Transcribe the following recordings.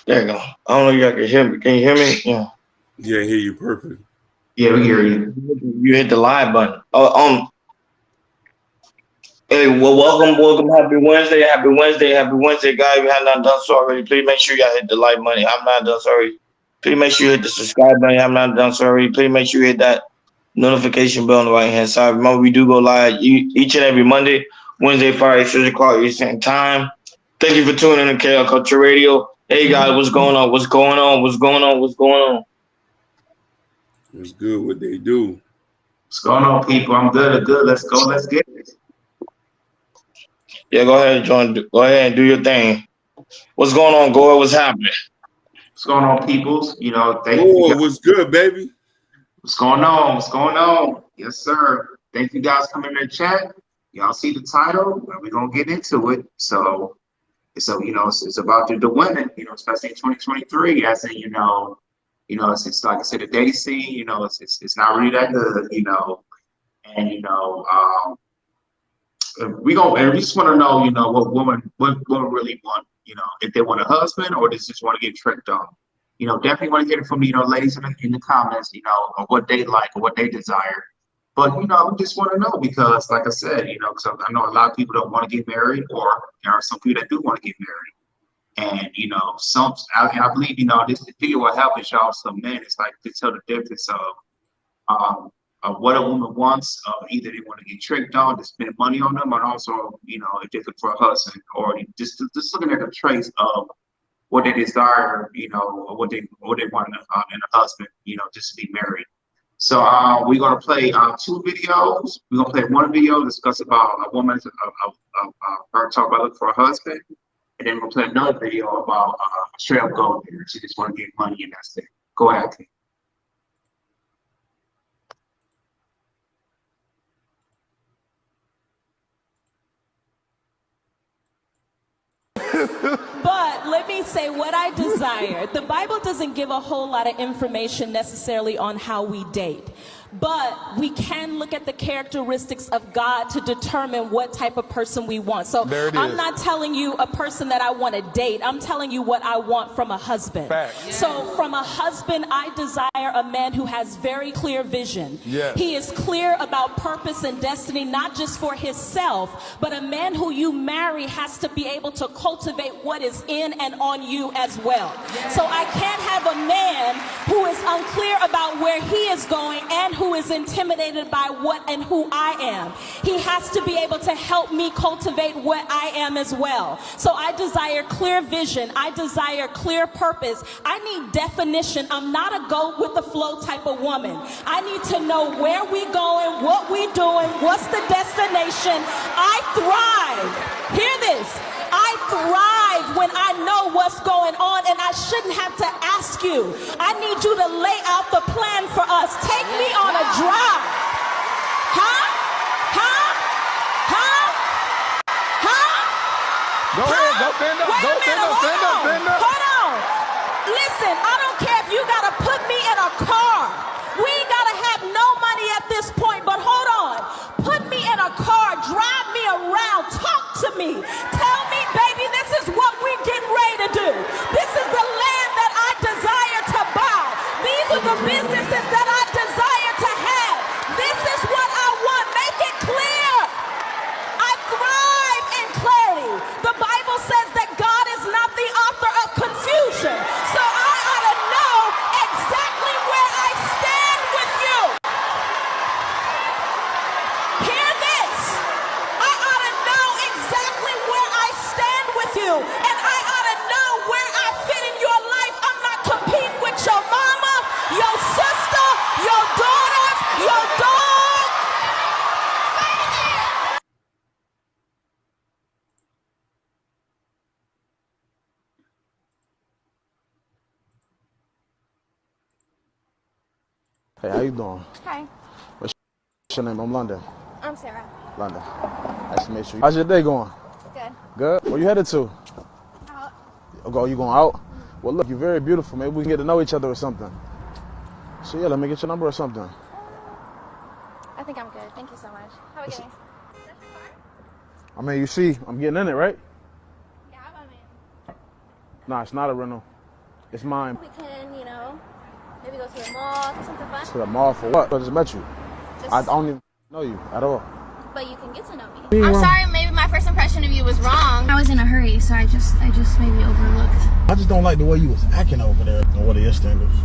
There you go. I don't know if y'all can hear me. Can you hear me? Yeah. Yeah, I hear you perfect. Yeah, we hear you. You hit the live button. Hey, well, welcome. Happy Wednesday, guys. If you have not done so already, please make sure y'all hit the like button. I'm not done so already. Please make sure you hit the subscribe button. I'm not done so already. Please make sure you hit that notification bell on the right hand side. Remember, we do go live each and every Monday, Wednesday, Friday, 6 o'clock Eastern time. Thank you for tuning in to KL Culture Radio. Hey, guys, what's going on? What's going on? What's going on? What's going on? It's good what they do. What's going on, people? I'm good. Good. Let's go. Let's get it. Yeah, go ahead, John. Go ahead and do your thing. What's going on, Gore? What's happening? What's going on, peoples? Thank you Oh, guys. what's good, baby? What's going on? What's going on? Yes, sir. Thank you guys coming in the chat. Y'all see the title? We're gonna get into it. It's about the women, especially in 2023. As in, it's like I said, the dating scene, it's not really that good, and we just want to know, what women really want, if they want a husband or they just want to get tricked on. Definitely want to get it from ladies in the comments, of what they like or what they desire. But we just want to know because, like I said, because I know a lot of people don't want to get married, or there are some people that do want to get married. And I believe this video will help y'all some men. It's like to tell the difference of what a woman wants. Either they want to get tricked on, to spend money on them, and also if they're looking for a husband, or just looking at the traits of what they desire, or what they want in a husband, just to be married. So we're gonna play two videos. We're gonna play one video discuss about a woman her talk about looking for a husband, and then we'll play another video about a straight up gold digger. She just want to get money and that's it. Go ahead. But let me say what I desire. The Bible doesn't give a whole lot of information necessarily on how we date. But we can look at the characteristics of God to determine what type of person we want. So I'm not telling you a person that I want to date. I'm telling you what I want from a husband. Fact. So from a husband, I desire a man who has very clear vision. Yes. He is clear about purpose and destiny, not just for himself, but a man who you marry has to be able to cultivate what is in and on you as well. So I can't have a man who is unclear about where he is going and who is intimidated by what and who I am. He has to be able to help me cultivate what I am as well. So I desire clear vision. I desire clear purpose. I need definition. I'm not a go with the flow type of woman. I need to know where we going, what we doing, what's the destination. I thrive. Hear this. I thrive when I know what's going on, and I shouldn't have to ask you. I need you to lay out the plan for us. Take me on a drive. Huh? Huh? Huh? Huh? Go ahead, go stand up. Wait Go a stand minute, up, stand up, stand up. hold on. Listen, I don't care if you gotta put me in a car. We ain't gotta have no money at this point, but hold on. Put me in a car, drive me around, talk to me. Tell me, baby, this is what we're getting ready to do. This is the land that I desire to buy. These are the businesses that I desire to have. This is what I want. Make it clear. I thrive in clarity. The Bible says that God is not the author of confusion. So I ought to know exactly where I stand with you. Hear this. I ought to know exactly where I stand with you. And I ought to know where I fit in your life. I'm not competing with your mama, your sister, your daughters, your dog. Hey, how you doing? Hi, What's your name? I'm London. I'm Sarah. London. Nice to meet you. How's your day going? Good. Good? Where you headed to? Out. Oh, you going out? Well, look, you're very beautiful. Maybe we can get to know each other or something. So, yeah, let me get your number or something. I think I'm good. Thank you so much. How are we getting? I mean, you see, I'm getting in it, right? Yeah, I mean. Nah, it's not a rental. It's mine. We can, maybe go to the mall, do something fun. To the mall for what? I just met you. I don't even know you at all. But you can get to know me. I'm wrong. sorry, maybe my first impression of you was wrong. I was in a hurry, so I just maybe overlooked. I just don't like the way you was acting over there. What are your standards?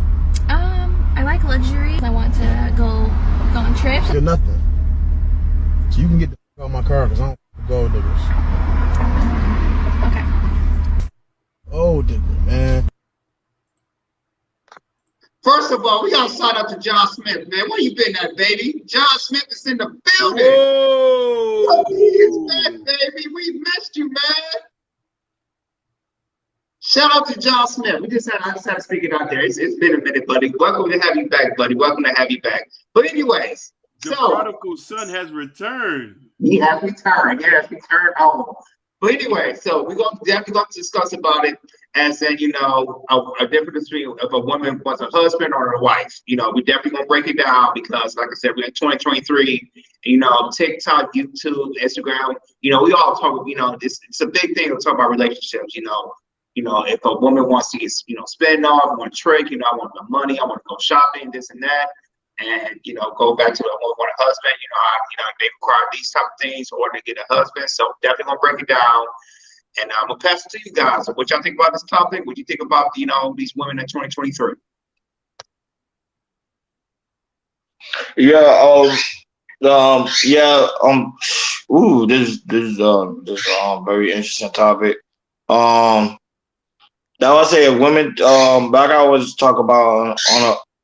I like luxury. I want to go on trips. You're nothing. So you can get the out of my car because I don't gold diggers. Okay. Oh, digger, man. First of all, we gotta shout out to John Smith, man. Where you been at, baby? John Smith is in the building. Whoa! He is back, baby. We missed you, man. Shout out to John Smith. I just had to speak it out there. It's been a minute, buddy. Welcome to have you back, buddy. Welcome to have you back. But anyways, The prodigal son has returned. he has returned. He has returned home. But anyway, so we're definitely going to discuss about it as in, a difference between if a woman wants a husband or a wife. We definitely going to break it down because, like I said, we're in 2023. TikTok, YouTube, Instagram. We all talk. It's a big thing to talk about relationships. If a woman wants to get, spend off, want to trick, I want the money, I want to go shopping, this and that. And, go back to the want a husband, they require these type of things in order to get a husband. So definitely gonna break it down. And I'm gonna pass it to you guys. So what y'all think about this topic? What do you think about, these women in 2023? This very interesting topic. Now I say women, like I always talk about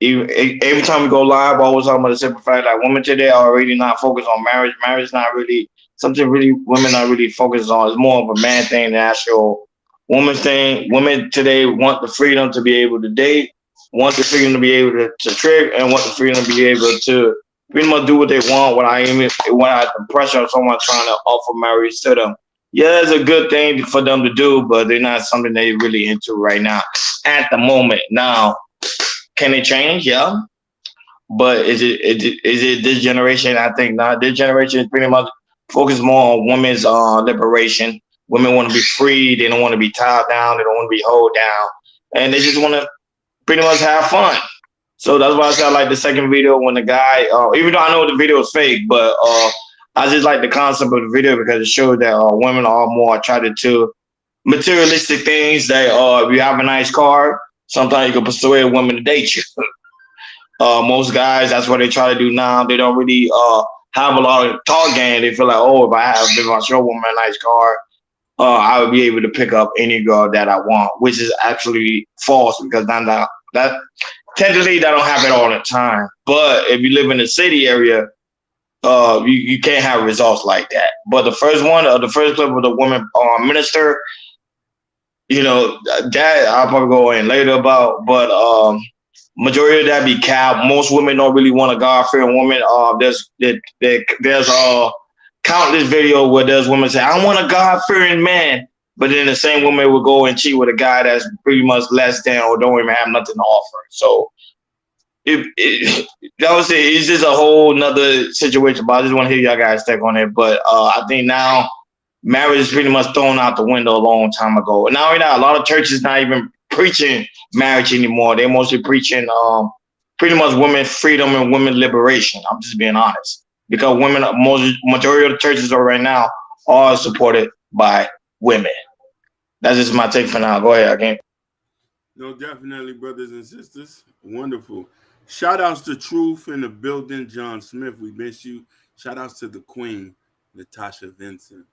every time we go live, I always talk about the simple fact that women today are already not focused on marriage. Marriage is not really something really women are really focused on. It's more of a man thing than actual woman thing. Women today want the freedom to be able to date, want the freedom to be able to trick, and want the freedom to be able to pretty much do what they want without the pressure of someone trying to offer marriage to them. Yeah, it's a good thing for them to do, but they're not something they're really into right now at the moment. Now, can it change? Yeah. But is it this generation? I think not. This generation is pretty much focused more on women's liberation. Women want to be free. They don't want to be tied down. They don't want to be held down. And they just want to pretty much have fun. So that's why I said I like the second video when the guy, even though I know the video is fake, but I just like the concept of the video because it showed that women are more attracted to materialistic things. That if you have a nice car, sometimes you can persuade women to date you. Most guys, that's what they try to do now. They don't really have a lot of talk game. They feel like, if I show a woman a nice car, I would be able to pick up any girl that I want, which is actually false because that technically that don't happen all the time. But if you live in a city area, you can't have results like that. But the first clip of the woman minister, that I'll probably go in later about, but majority of that be cap. Most women don't really want a God-fearing woman. There's countless video where there's women say, I want a God-fearing man, but then the same woman will go and cheat with a guy that's pretty much less than or don't even have nothing to offer. So that was it. It's just a whole nother situation. But I just want to hear y'all guys take on it. But I think now marriage is pretty much thrown out the window a long time ago. And now a lot of churches not even preaching marriage anymore. They're mostly preaching pretty much women freedom and women liberation. I'm just being honest. Because majority of the churches are right now are supported by women. That's just my take for now. Go ahead, again. No, definitely, brothers and sisters. Wonderful. Shout outs to Truth in the building, John Smith. We miss you. Shout outs to the Queen, Natasha Vincent,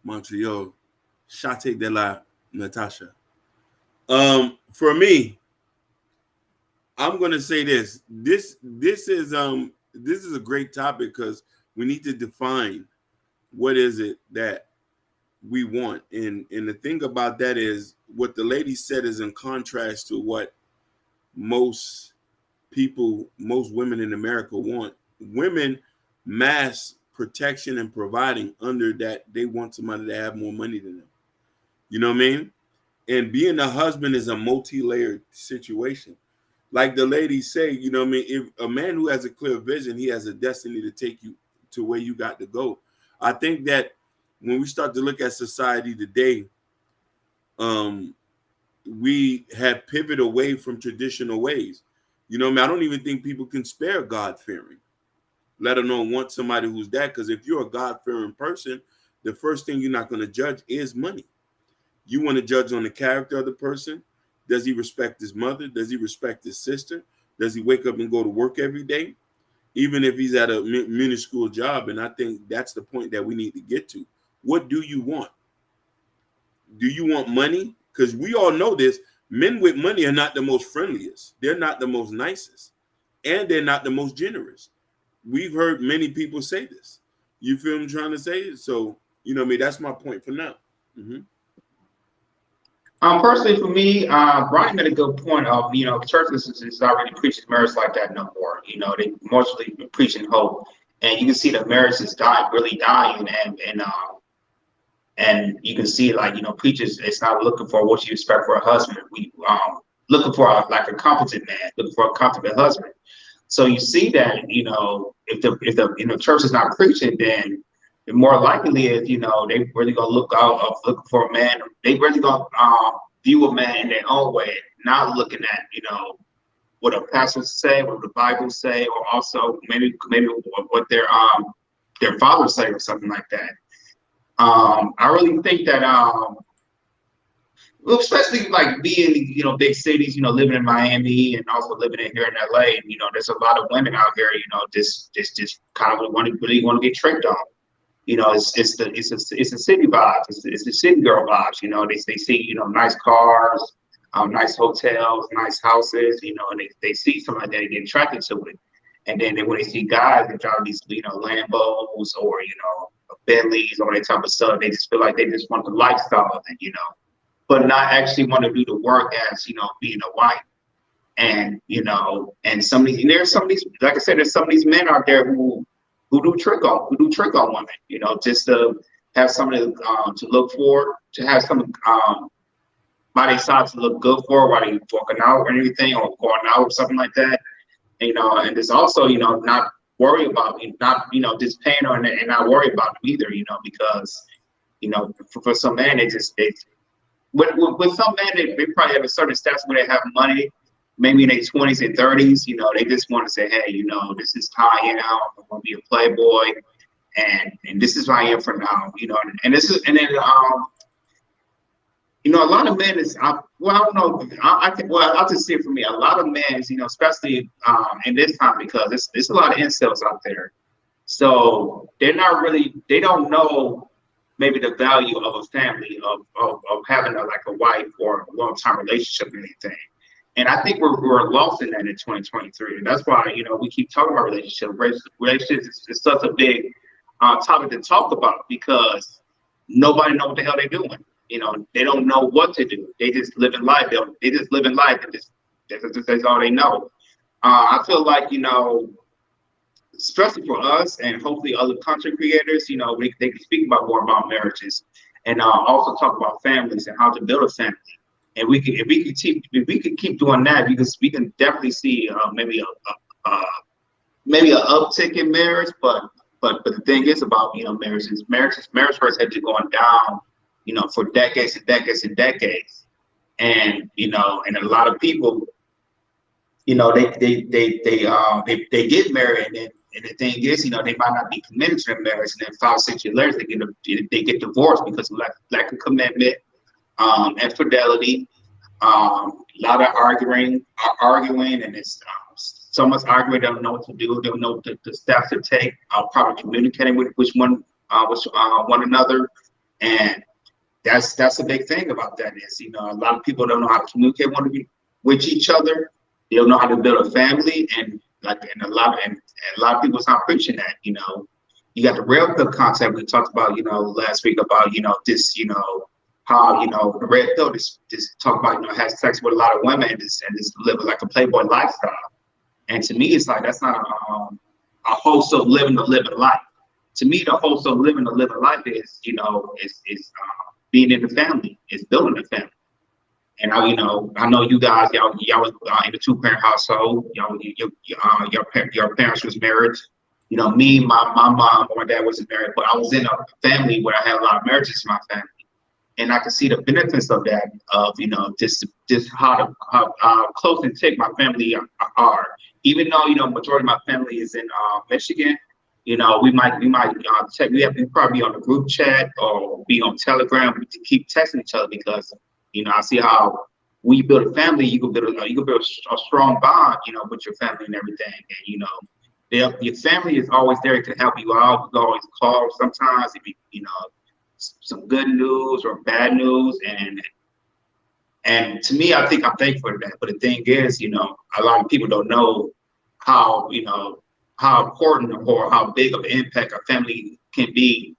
Montreal. Shate de la Natasha. For me, I'm gonna say this. This is a great topic because we need to define what is it that we want. And the thing about that is what the lady said is in contrast to what most women in America want. Women mass protection and providing under that they want somebody to have more money than them. You know what I mean? And being a husband is a multi-layered situation. Like the ladies say, you know what I mean? If a man who has a clear vision, he has a destiny to take you to where you got to go. I think that when we start to look at society today, we have pivoted away from traditional ways. You know, I mean, I don't even think people can spare God-fearing, let alone want somebody who's that. Because if you're a God-fearing person, the first thing you're not going to judge is money. You want to judge on the character of the person. Does he respect his mother? Does he respect his sister? Does he wake up and go to work every day? Even if he's at a minuscule job. And I think that's the point that we need to get to. What do you want? Do you want money? Because we all know this. Men with money are not the most friendliest. They're not the most nicest. And they're not the most generous. We've heard many people say this. You feel what I'm trying to say? So, you know what I mean? That's my point for now. Mm-hmm. Personally, for me, Brian made a good point of, you know, churches is already preaching marriage like that no more. You know, they mostly preaching hope, and you can see the marriage is really dying, and you can see, like, you know, preachers, it's not looking for what you expect for a husband. We looking for like a competent man, looking for a competent husband. So you see that, you know, if the church is not preaching, then the more likely is, you know, they really gonna look out of looking for a man. They really gonna view a man in their own way, not looking at, you know, what a pastor say, what the Bible say, or also maybe what their father say or something like that. I really think that especially like being, you know, big cities, you know, living in Miami and also living in here in LA, and, you know, there's a lot of women out here, you know, just kind of really want to get tricked on. You know, it's a city vibe. It's the city girl vibes. You know, they see, you know, nice cars, nice hotels, nice houses. You know, and they see something like that, they get attracted to it. And then when they see guys that drive these, you know, Lambos or, you know, Bentleys or that type of stuff, they just feel like they just want the lifestyle of it, you know, but not actually want to do the work as, you know, being a wife. And, you know, and there's some of these, like I said, there's some of these men out there who do trick on women, you know, just to have somebody to look for, to have some by their side to look good for while they walking out or anything, or going out or something like that. And, you know, and there's also, you know, not worry about, not, you know, just paying her and not worry about them either, you know, because, you know, for some men, with some men, they probably have a certain status where they have money, maybe in their 20s and 30s, you know, they just want to say, hey, you know, this is how I am. I want to be a playboy, and this is who I am for now, you know. And this is, and then, you know, a lot of men is, I don't know, I'll just say it for me, a lot of men, you know, especially in this time, because there's a lot of incels out there. So they don't know maybe the value of a family, of having like a wife or a long-time relationship or anything. And I think we're lost in that in 2023. And that's why, you know, we keep talking about relationships. Relationships is such a big topic to talk about, because nobody knows what the hell they're doing. You know, they don't know what to do. They just live in life. They just live in life, and that's all they know. I feel like, you know, especially for us and hopefully other content creators, you know, they can speak about more about marriages, and also talk about families and how to build a family. And if we could keep doing that, because we can definitely see maybe an uptick in marriage. But the thing is about, you know, marriage rates had been going down, you know, for decades and decades and decades. And, you know, and a lot of people, you know, they get married, and the thing is, you know, they might not be committed to their marriage, and then 5-6 years later they get divorced because of lack of commitment, infidelity, a lot of arguing, and it's so much arguing. They don't know what to do. They don't know the steps to take. Probably communicating with one another, and that's a big thing about that. Is, you know, a lot of people don't know how to communicate with each other. They don't know how to build a family, and a lot of people's not preaching that. You know, you got the red pill concept we talked about, you know, last week about, you know, this, you know, how, you know, the red pill just talk about, you know, has sex with a lot of women and just live like a playboy lifestyle. And to me, it's like, that's not a wholesome living to live a life. To me, the wholesome living to live a life is, you know, is being in the family, is building a family. And I know you guys, y'all was in a 2-parent household. You know, your parents was married. You know, me, my mom or my dad wasn't married, but I was in a family where I had a lot of marriages in my family. and I can see the benefits of that, of, you know, just how close and tight my family are. Even though, you know, majority of my family is in Michigan, you know, we might check. We probably be on the group chat or be on Telegram to keep texting each other, because, you know, I see how when you build a family, you can build a strong bond, you know, with your family and everything. And, you know, your family is always there to help you out. You can always call sometimes if you know, some good news or bad news. And to me, I think I'm thankful for that. But the thing is, you know, a lot of people don't know how, you know, how important or how big of an impact a family can be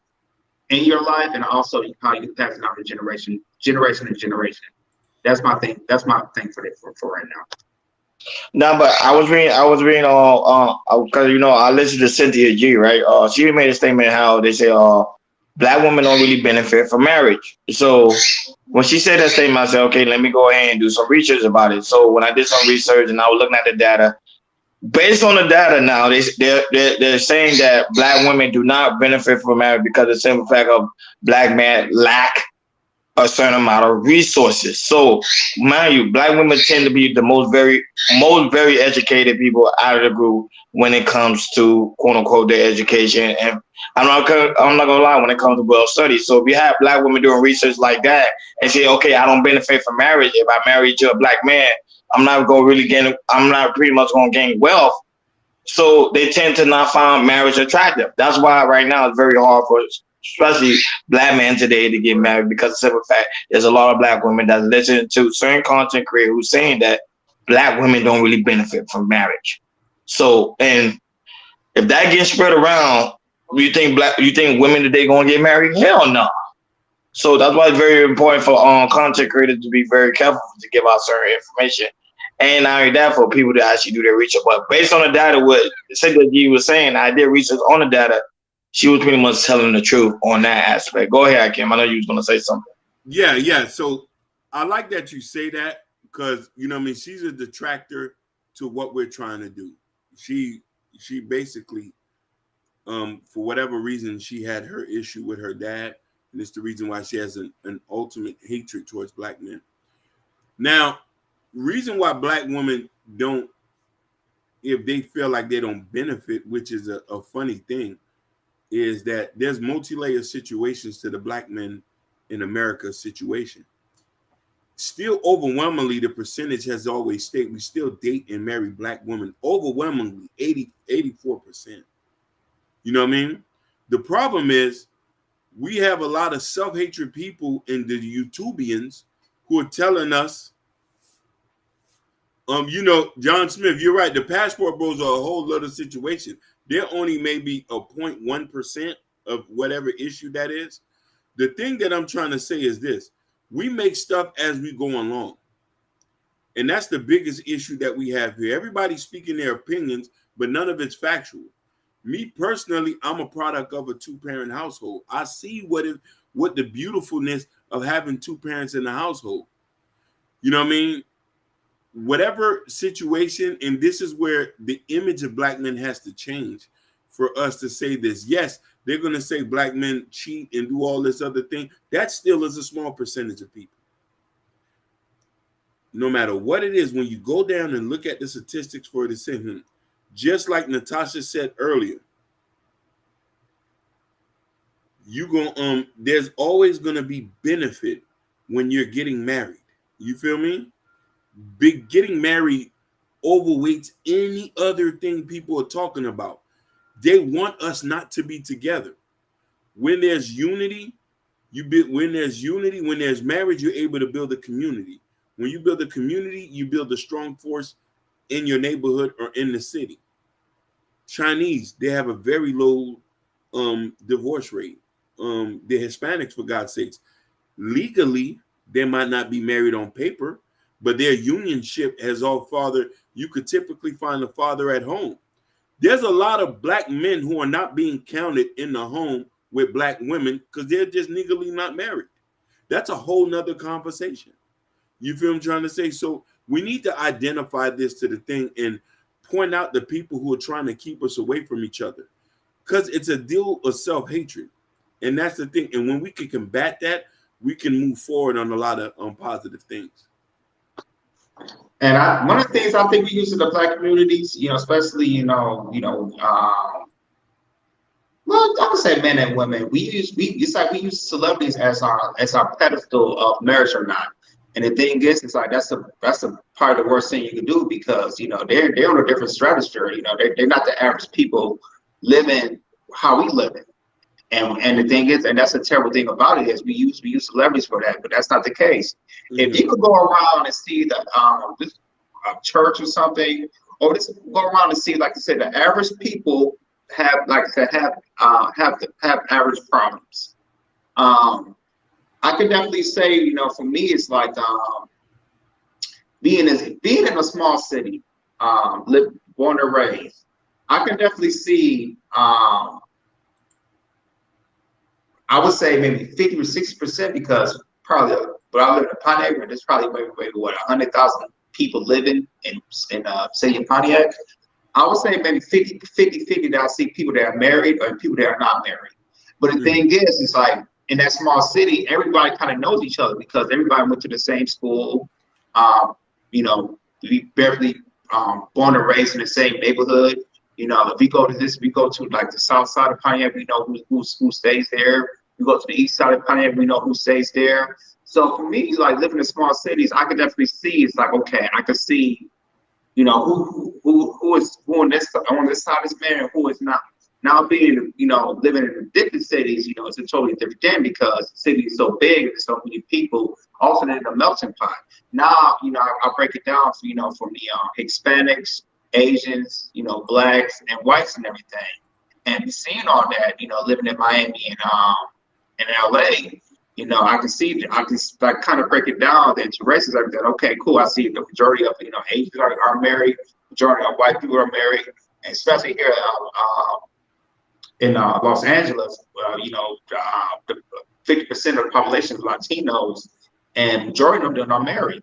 in your life, and also how you pass it on to generation to generation. That's my thing. That's my thing for right now. No, but I was reading because you know I listened to Cynthia G, right? She made a statement how they say black women don't really benefit from marriage. So when she said that statement, I said, okay, let me go ahead and do some research about it. So when I did some research and I was looking at the data, based on the data now, they're saying that black women do not benefit from marriage because of the simple fact of black men lack a certain amount of resources. So, mind you, black women tend to be the most very educated people out of the group when it comes to quote unquote their education. And I'm not gonna lie, when it comes to well studies. So if you have black women doing research like that and say, okay, I don't benefit from marriage. If I marry to a black man, I'm not pretty much gonna gain wealth. So they tend to not find marriage attractive. That's why right now it's very hard for especially black men today to get married, because of the simple fact there's a lot of black women that listen to certain content creators who's saying that black women don't really benefit from marriage. So, and if that gets spread around, you think women today gonna get married? Hell no. So that's why it's very important for content creators to be very careful to give out certain information. And not only that, for people to actually do their research. But based on the data, what Cynthia G was saying, I did research on the data. She was pretty much telling the truth on that aspect. Go ahead, Kim. I know you was going to say something. Yeah. So I like that you say that, because, you know what I mean, she's a detractor to what we're trying to do. She basically, for whatever reason, she had her issue with her dad. And it's the reason why she has an ultimate hatred towards black men. Now, reason why black women don't, if they feel like they don't benefit, which is a funny thing, is that there's multi-layer situations to the black men in America's situation. Still, overwhelmingly, the percentage has always stayed. We still date and marry black women, overwhelmingly 84%. You know what I mean? The problem is we have a lot of self-hatred people in the YouTubians who are telling us, you know, John Smith, you're right. The passport bros are a whole other situation. They're only maybe a 0.1% of whatever issue that is. The thing that I'm trying to say is this: we make stuff as we go along. And that's the biggest issue that we have here. Everybody's speaking their opinions, but none of it's factual. Me personally, I'm a product of a two-parent household. I see what the beautifulness of having two parents in the household. You know what I mean? Whatever situation, and this is where the image of black men has to change for us to say this. Yes, they're going to say black men cheat and do all this other thing. That still is a small percentage of people. No matter what it is, when you go down and look at the statistics for the same, just like Natasha said earlier, there's always going to be benefit when you're getting married. You feel me? Getting married overweights any other thing people are talking about. They want us not to be together. When there's unity, when there's marriage, you're able to build a community. When you build a community, you build a strong force in your neighborhood or in the city. Chinese, they have a very low divorce rate. The Hispanics, for God's sakes, legally, they might not be married on paper, but their unionship has all father. You could typically find a father at home. There's a lot of black men who are not being counted in the home with black women because they're just legally not married. That's a whole nother conversation. You feel what I'm trying to say? So we need to identify this to the thing and point out the people who are trying to keep us away from each other, because it's a deal of self-hatred. And that's the thing. And when we can combat that, we can move forward on a lot of positive things. And one of the things I think we use in the Black communities, especially, well, I would say men and women. It's like we use celebrities as our pedestal of marriage or not. And the thing is, it's like that's a part of the worst thing you can do, because they're on a different stratosphere. They're not the average people living how we live it. And the thing is, and that's the terrible thing about it, is we use celebrities for that, but that's not the case. If you could go around and see this church or something, or just go around and see, like I said, the average people have average problems. I could definitely say, for me, it's like being in a small city, born and raised. I can definitely see. I would say maybe 50 or 60%, because probably, but I live in Pontiac, and there's probably maybe 100,000 people living in city of Pontiac. I would say maybe 50 that I see people that are married or people that are not married. But the thing is, it's like in that small city, everybody kind of knows each other, because everybody went to the same school. We barely born and raised in the same neighborhood. If we go to like the south side of Pontiac, we know who stays there. We go to the east side of Pontiac, we know who stays there. So for me, like living in small cities, I can definitely see, it's like, okay, I can see, who is on this side of this man and who is not. Now being, living in different cities, it's a totally different thing, because the city is so big and there's so many people, also in a melting pot. Now, I'll break it down for, from the Hispanics, Asians, blacks and whites and everything. And seeing all that, living in Miami and in LA, I can see, I can like kind of break it down into races. Everything. Okay, cool. I see the majority of Asians are married, majority of white people are married, and especially here in Los Angeles, the 50% of the population is Latinos, and majority of them are married.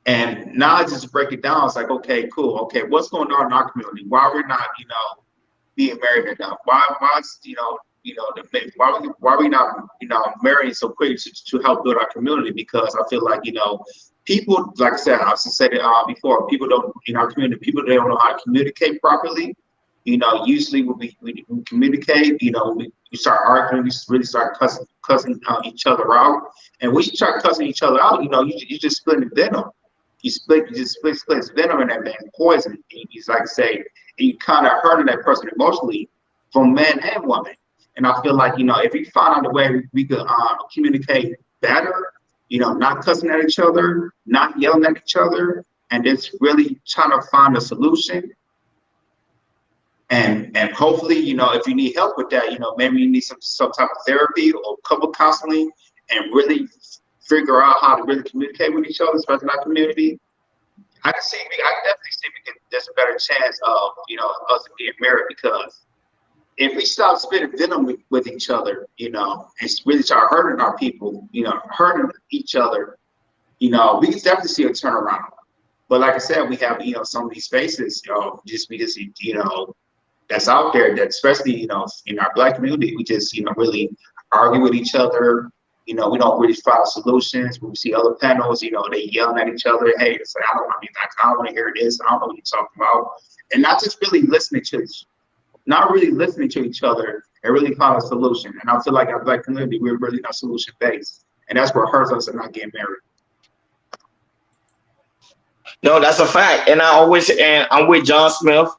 And now I just break it down. It's like, okay, cool. Okay, what's going on in our community? Why we're not, being married enough? Why are we not, marrying so quickly to help build our community? Because I feel like, people, like I said, I've said it before, people don't, in our community, people, they don't know how to communicate properly. Usually when we communicate, we start arguing, we really start cussing each other out. And when you start cussing each other out, you just splitting venom. You just split venom in that man, poison. He's like say, you kind of hurting that person emotionally, from man and woman. And I feel like, if we find out a way we could communicate better, not cussing at each other, not yelling at each other, and just really trying to find a solution. And hopefully, if you need help with that, maybe you need some type of therapy or couple counseling, and really figure out how to really communicate with each other, especially in our community. I definitely see there's a better chance of, us getting married, because if we stop spitting venom with each other, and really start hurting our people, hurting each other, we can definitely see a turnaround. But like I said, we have, some of these spaces, just because, that's out there, that especially, in our Black community, we just, really argue with each other. We don't really find solutions. When we see other panels, they yelling at each other. Hey, it's like, I don't want to hear this. I don't know what you're talking about. And not just really listening to each other and really find a solution. And I feel like our Black community, we're really not solution based. And that's what hurts us in not getting married. No, that's a fact. And I'm with John Smith,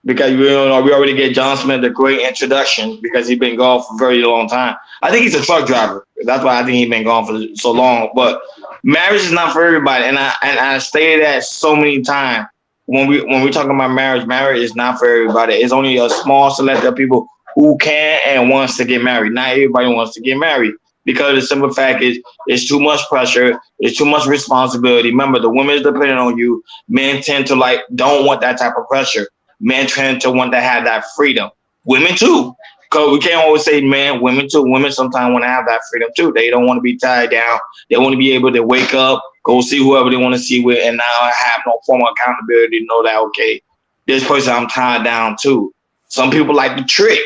because we already get John Smith a great introduction, because he's been gone for a very long time. I think he's a truck driver. That's why I think he's been gone for so long. But marriage is not for everybody, and I stated that so many times. When we talk about marriage is not for everybody. It's only a small select of people who can and wants to get married. Not everybody wants to get married, because the simple fact is it's too much pressure, it's too much responsibility. Remember, the women is dependent on you. Men tend to don't want that type of pressure. Men tend to want to have that freedom. Women too, because we can't always say men, women too. Women sometimes want to have that freedom too. They don't want to be tied down. They want to be able to wake up, go see whoever they want to see with, and now have no form of accountability to know that, okay, this person I'm tied down to. Some people like the trick.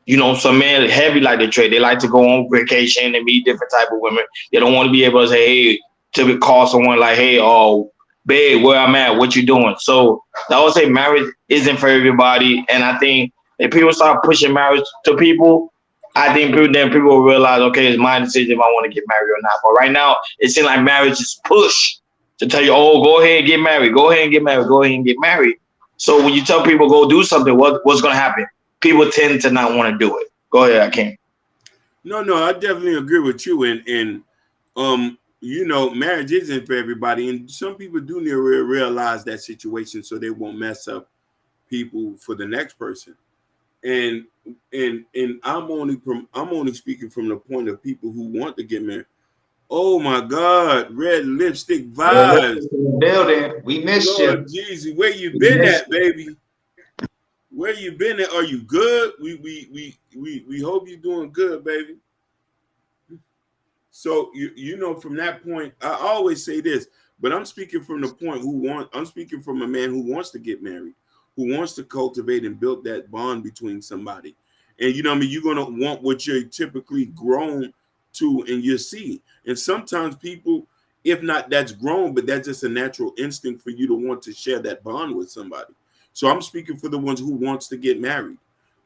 You know, some men heavy like to trade. They like to go on vacation and meet different type of women. They don't want to be able to say, hey, to call someone like, hey, oh, babe, where I'm at, what you doing? So I would say marriage isn't for everybody. And I think if people start pushing marriage to people, I think people will realize, okay, it's my decision if I want to get married or not. But right now, it seems like marriage is pushed to tell you, oh, go ahead and get married. Go ahead and get married. Go ahead and get married. So when you tell people go do something, what's going to happen? People tend to not want to do it. Go ahead, Akeem. No, I definitely agree with you. And you know, marriage isn't for everybody, and some people do need to realize that situation so they won't mess up people for the next person. And I'm only speaking from the point of people who want to get married. Oh my God, red lipstick vibes. Building, we missed you. Jeezy, where you been at, baby? Where you been at? Are you good? We hope you're doing good, baby. So you know, from that point, I always say this, but I'm speaking from the point I'm speaking from a man who wants to get married, who wants to cultivate and build that bond between somebody. And you know what I mean, you're gonna want what you're typically grown to and you see. And sometimes people, if not that's grown, but that's just a natural instinct for you to want to share that bond with somebody. So I'm speaking for the ones who wants to get married.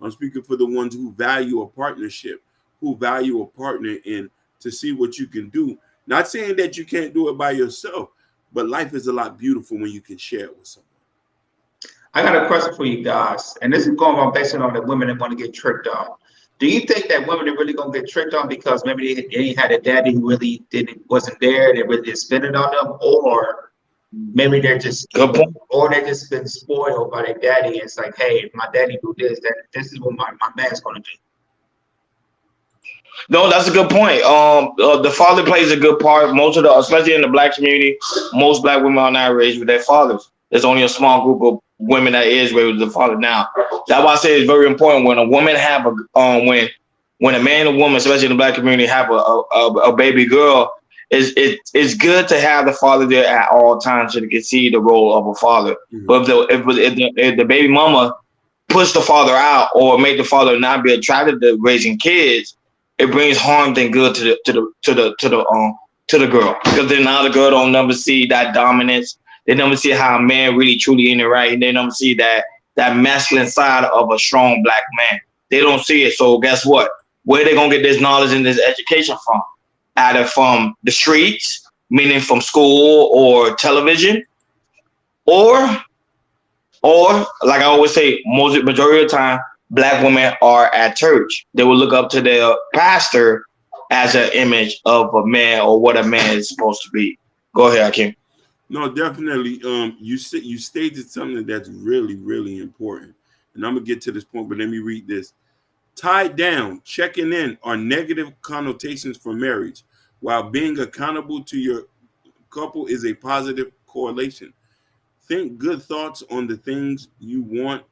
I'm speaking for the ones who value a partnership, who value a partner in to see what you can do. Not saying that you can't do it by yourself, but life is a lot beautiful when you can share it with someone. I got a question for you guys, and this is going on based on the women that want to get tricked on. Do you think that women are really gonna get tricked on because maybe they ain't had a daddy who really wasn't there, they really just spend it on them, or maybe they're just been spoiled by their daddy? It's like, hey, if my daddy do this, that this is what my man's gonna do. No, that's a good point. The father plays a good part. Most of especially in the black community, most black women are not raised with their fathers. There's only a small group of women that is raised with the father now. That's why I say it's very important when a woman have when a man and a woman, especially in the black community, have a baby girl. It's good to have the father there at all times so they can see the role of a father. Mm-hmm. But if the baby mama push the father out or make the father not be attracted to raising kids, it brings harm than good to the girl, because then now the girl don't never see that dominance. They never see how a man really truly in it, right? And they never see that masculine side of a strong black man. They don't see it. So guess what? Where they gonna get this knowledge and this education from? Either from the streets, meaning from school or television, or like I always say, majority of the time, black women are at church. They will look up to their pastor as an image of a man or what a man is supposed to be. Go ahead, Akeem. No, definitely. You stated something that's really, really important. And I'm going to get to this point, but let me read this. Tied down, checking in are negative connotations for marriage, while being accountable to your couple is a positive correlation. Think good thoughts on the things you want,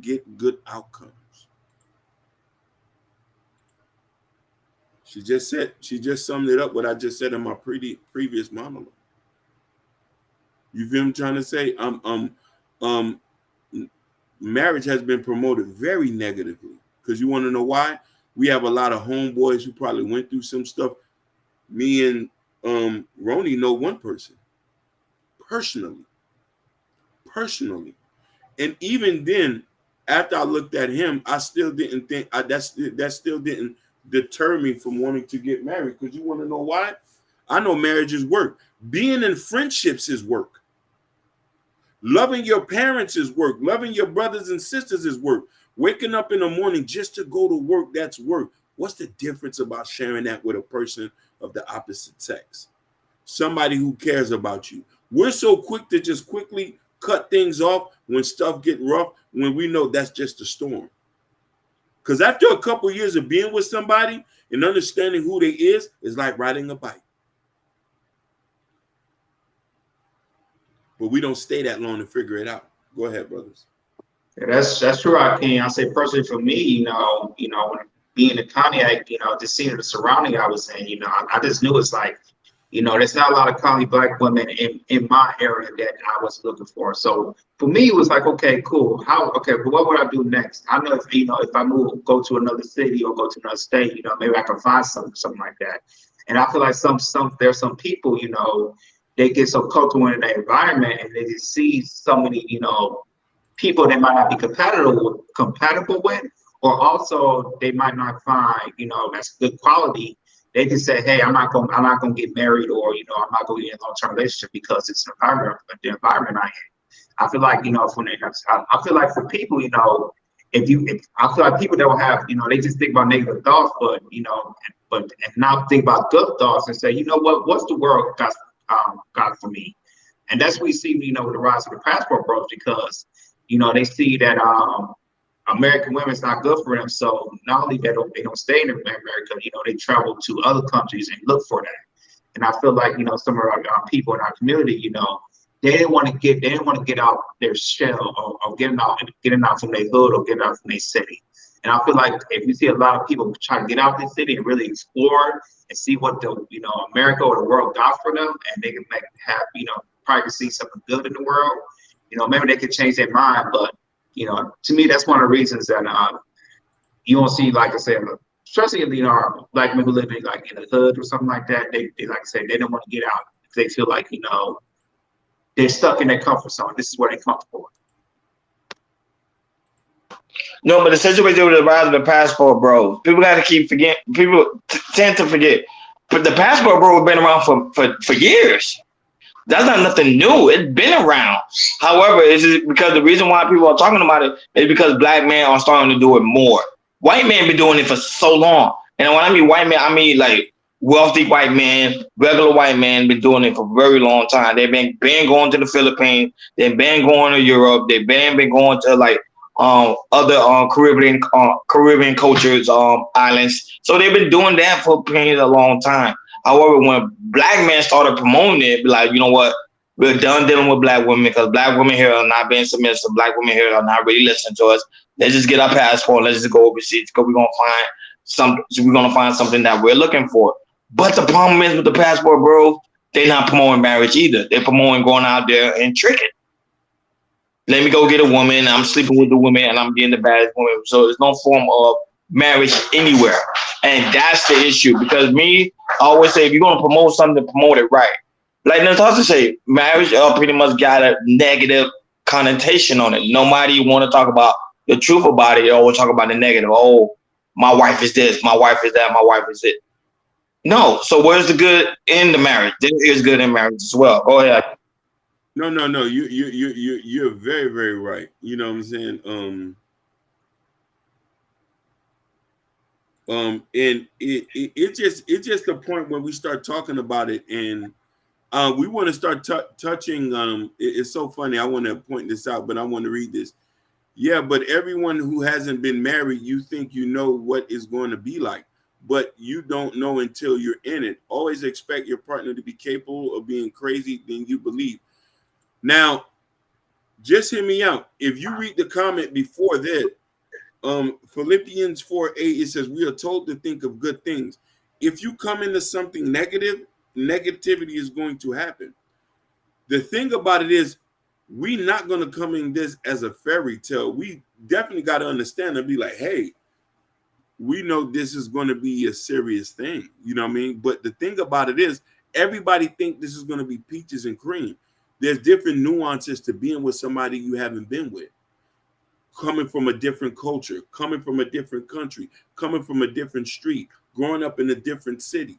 get good outcomes. She just summed it up what I just said in my previous monologue. You feel what I'm trying to say? Marriage has been promoted very negatively, because you want to know why? We have a lot of homeboys who probably went through some stuff. Me and Roni know one person personally, and even then, after I looked at him, I still didn't think that still didn't deter me from wanting to get married. Because you want to know why? I know marriage is work. Being in friendships is work. Loving your parents is work. Loving your brothers and sisters is work. Waking up in the morning just to go to work, that's work. What's the difference about sharing that with a person of the opposite sex? Somebody who cares about you. We're so quick to just quickly cut things off when stuff get rough, when we know that's just a storm. Because after a couple of years of being with somebody and understanding who they is like riding a bike. But we don't stay that long to figure it out. Go ahead, brothers. Yeah, that's true, Akeem. I say personally for me, you know, when being in Cognac, just seeing the surrounding I was in, I just knew it's like There's not a lot of collie black women in my area that I was looking for. So for me, it was like, okay, cool. But what would I do next? I know if I go to another city or go to another state, maybe I can find something like that. And I feel like there's some people, they get so comfortable in their environment and they just see so many, people they might not be compatible with, or also they might not find, that's good quality. They can say, hey, I'm not gonna get married, or I'm not gonna get in a long-term relationship because it's the environment I in. I feel like, I feel like for people, I feel like people don't have, they just think about negative thoughts, but not think about good thoughts and say, what's the world got for me? And that's what we see, with the rise of the passport bros, because, they see that American women's not good for them. So not only they don't stay in America, they travel to other countries and look for that. And I feel like, some of our people in our community, they didn't want to get out their shell or getting out from their hood or getting out from their city. And I feel like if you see a lot of people try to get out their city and really explore and see what the America or the world got for them, and they can probably see something good in the world, maybe they could change their mind. But to me, that's one of the reasons that you don't see, like I said, especially black men who live in the hood or something like that. They like I said, they don't want to get out. They feel like they're stuck in their comfort zone. This is where they're comfortable. No, but the situation with the rise of the passport, bro, people got to keep forgetting. People tend to forget, but the passport, bro, has been around for years. That's not nothing new. It's been around. However, it's just because the reason why people are talking about it is because black men are starting to do it more. White men been doing it for so long. And when I mean white men, I mean like wealthy white men, regular white men been doing it for a very long time. They've been going to the Philippines. They've been going to Europe. They've been going to other Caribbean cultures, islands. So they've been doing that for a long time. However, when black men started promoting it, be like, you know what, we're done dealing with black women because black women here are not being submissive. Black women here are not really listening to us. Let's just get our passport. Let's just go overseas because we're gonna find something that we're looking for. But the problem is with the passport, bro, they're not promoting marriage either. They're promoting going out there and tricking. Let me go get a woman. I'm sleeping with the woman and I'm getting the baddest woman. So there's no form of marriage anywhere. And that's the issue. Because I always say, if you're going to promote something, promote it right. Like Natasha say, marriage pretty much got a negative connotation on it. Nobody want to talk about the truth about it. They always talk about the negative. Oh, my wife is this, my wife is that, my wife is it. No. So where's the good in the marriage? There is good in marriage as well. Go ahead. No. You're very, very right. You know what I'm saying? And it's just the point when we start talking about it, and we want to start touching. It's so funny. I want to point this out, but I want to read this. Yeah, but everyone who hasn't been married, you think you know what it's going to be like, but you don't know until you're in it. Always expect your partner to be capable of being crazy than you believe. Now, just hear me out. If you read the comment before that, Philippians 4:8, it says, we are told to think of good things. If you come into something negative, negativity is going to happen. The thing about it is, we're not going to come in this as a fairy tale. We definitely got to understand and be like, hey, we know this is going to be a serious thing. You know what I mean? But the thing about it is, everybody think this is going to be peaches and cream. There's different nuances to being with somebody you haven't been with. Coming from a different culture, coming from a different country, coming from a different street, growing up in a different city.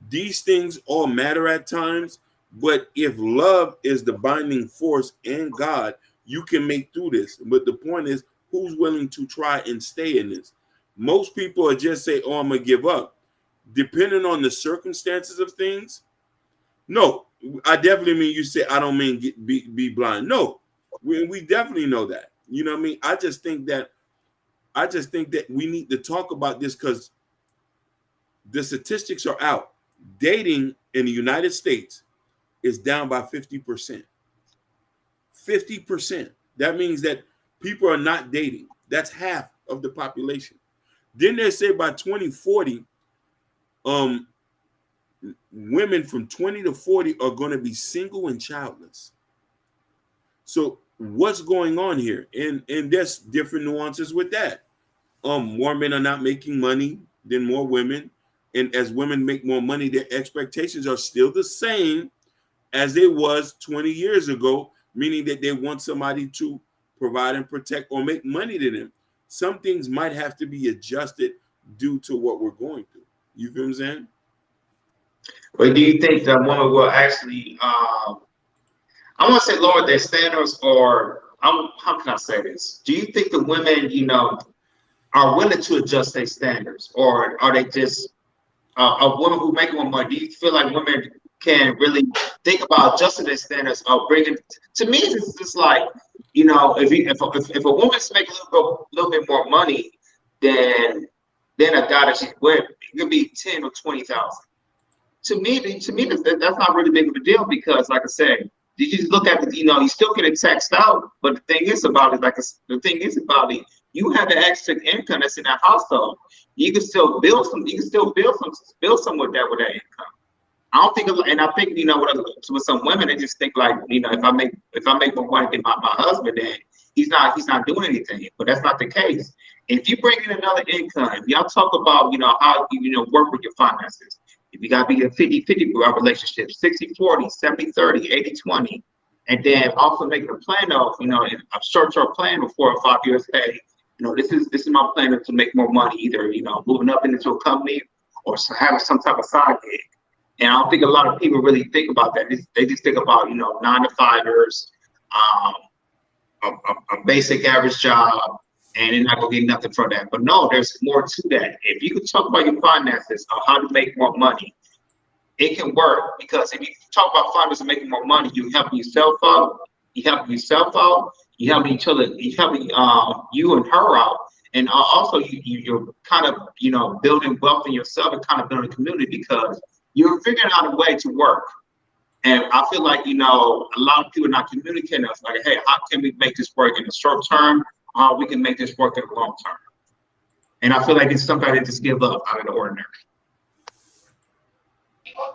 These things all matter at times, but if love is the binding force and God, you can make through this. But the point is, who's willing to try and stay in this? Most people are just say, oh, I'm going to give up. Depending on the circumstances of things, no, I definitely mean you say, I don't mean be blind. No, we definitely know that. You know what I mean? I just think that we need to talk about this because the statistics are out. Dating in the United States is down by 50%. 50%. That means that people are not dating. That's half of the population. Then they say by 2040, women from 20 to 40 are going to be single and childless. So what's going on here? And there's different nuances with that. More men are not making money than more women. And as women make more money, their expectations are still the same as they was 20 years ago, meaning that they want somebody to provide and protect or make money to them. Some things might have to be adjusted due to what we're going through. You feel what I'm saying? But do you think that women will actually, I want to say lower their standards, or how can I say this? Do you think the women, you know, are willing to adjust their standards, or are they just a woman who make more money? Do you feel like women can really think about adjusting their standards or bringing? To me, it's just like, you know, if a woman's making a little bit more money than a guy that she's with, it could be 10 or 20,000. To me, that's not really big of a deal, because, like I said, you just look at it, you know, you still get it taxed out. But the thing is about it, you have the extra income that's in that household. You can still build some. You can still build some with that income. I don't think, and I think, you know, with some women, they just think like, you know, if I make more money than my husband, then he's not doing anything. But that's not the case. If you bring in another income, if y'all talk about, you know, how you work with your finances. If you got to be a 50-50 relationship, 60-40, 70-30, 80-20, and then also making a plan of, you know, a short-term plan of 4 or 5 years. Hey, you know, this is my plan to make more money, either, you know, moving up into a company or having some type of side gig. And I don't think a lot of people really think about that. They just think about, you know, 9-to-5ers, a basic average job, and they're not gonna get nothing for that. But no, there's more to that. If you can talk about your finances or how to make more money, it can work. Because if you talk about finances and making more money, you helping yourself out, you helping each other, you helping you and her out, and also you're kind of, you know, building wealth in yourself and kind of building a community, because you're figuring out a way to work. And I feel like, you know, a lot of people are not communicating us like, hey, how can we make this work in the short term? How we can make this work in the long term? And I feel like it's something that just give up out of the ordinary.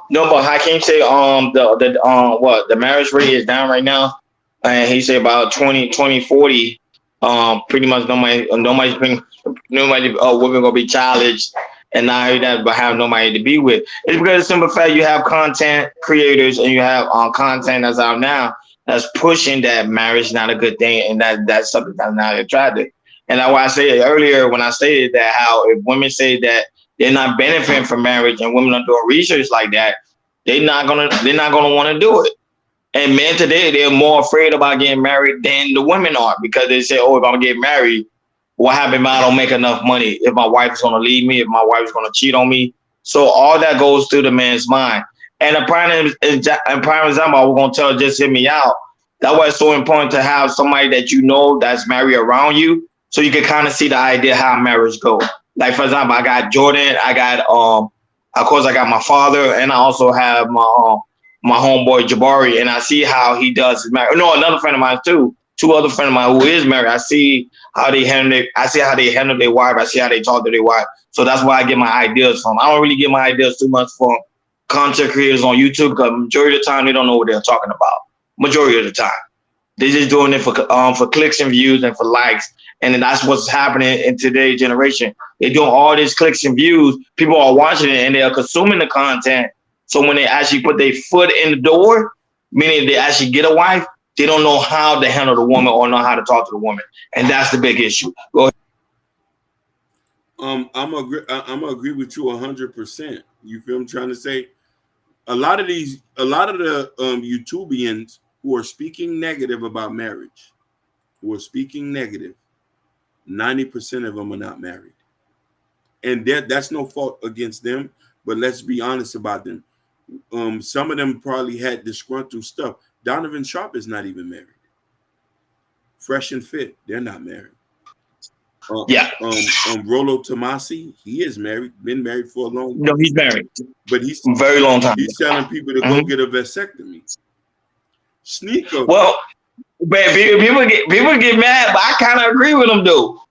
No, but Hakeem say the marriage rate is down right now, and he said about 2040, pretty much women gonna be challenged and not heard that, but have nobody to be with. It's because of the simple fact you have content creators and you have content that's out now that's pushing that marriage is not a good thing, and that's something that's not attractive. And that's why I said earlier when I stated that how if women say that they're not benefiting from marriage and women are doing research like that, they're not gonna want to do it. And men today, they're more afraid about getting married than the women are, because they say, oh, if I'm gonna get married, what happens if I don't make enough money? If my wife is gonna leave me, if my wife is gonna cheat on me. So all that goes through the man's mind. And a prime example, we're gonna tell just hit me out. That's why it's so important to have somebody that you know that's married around you, so you can kind of see the idea how marriage go. Like for example, I got Jordan, I got of course I got my father, and I also have my homeboy Jabari, and I see how he does his marriage. No, another friend of mine too. 2 other friends of mine who is married. I see how they handle it. I see how they handle their wife. I see how they talk to their wife. So that's why I get my ideas from. I don't really get my ideas too much from content creators on YouTube, because majority of the time they don't know what they're talking about. Majority of the time, they're just doing it for clicks and views and for likes, and then that's what's happening in today's generation. They're doing all these clicks and views. People are watching it and they are consuming the content. So when they actually put their foot in the door, meaning they actually get a wife, they don't know how to handle the woman or know how to talk to the woman, and that's the big issue. Go ahead. I'm agree with you 100%. You feel I'm trying to say? A lot of the YouTubians who are speaking negative about marriage, who are speaking negative, 90% of them are not married, and that's no fault against them. But let's be honest about them. Some of them probably had disgruntled stuff. Donovan Sharp is not even married. Fresh and Fit, they're not married. Rollo Tomasi, he is married, been married for a long time. No, he's married, but he's very long time. He's telling people to go get a vasectomy. Sneaker. Well, people get mad, but I kind of agree with him though.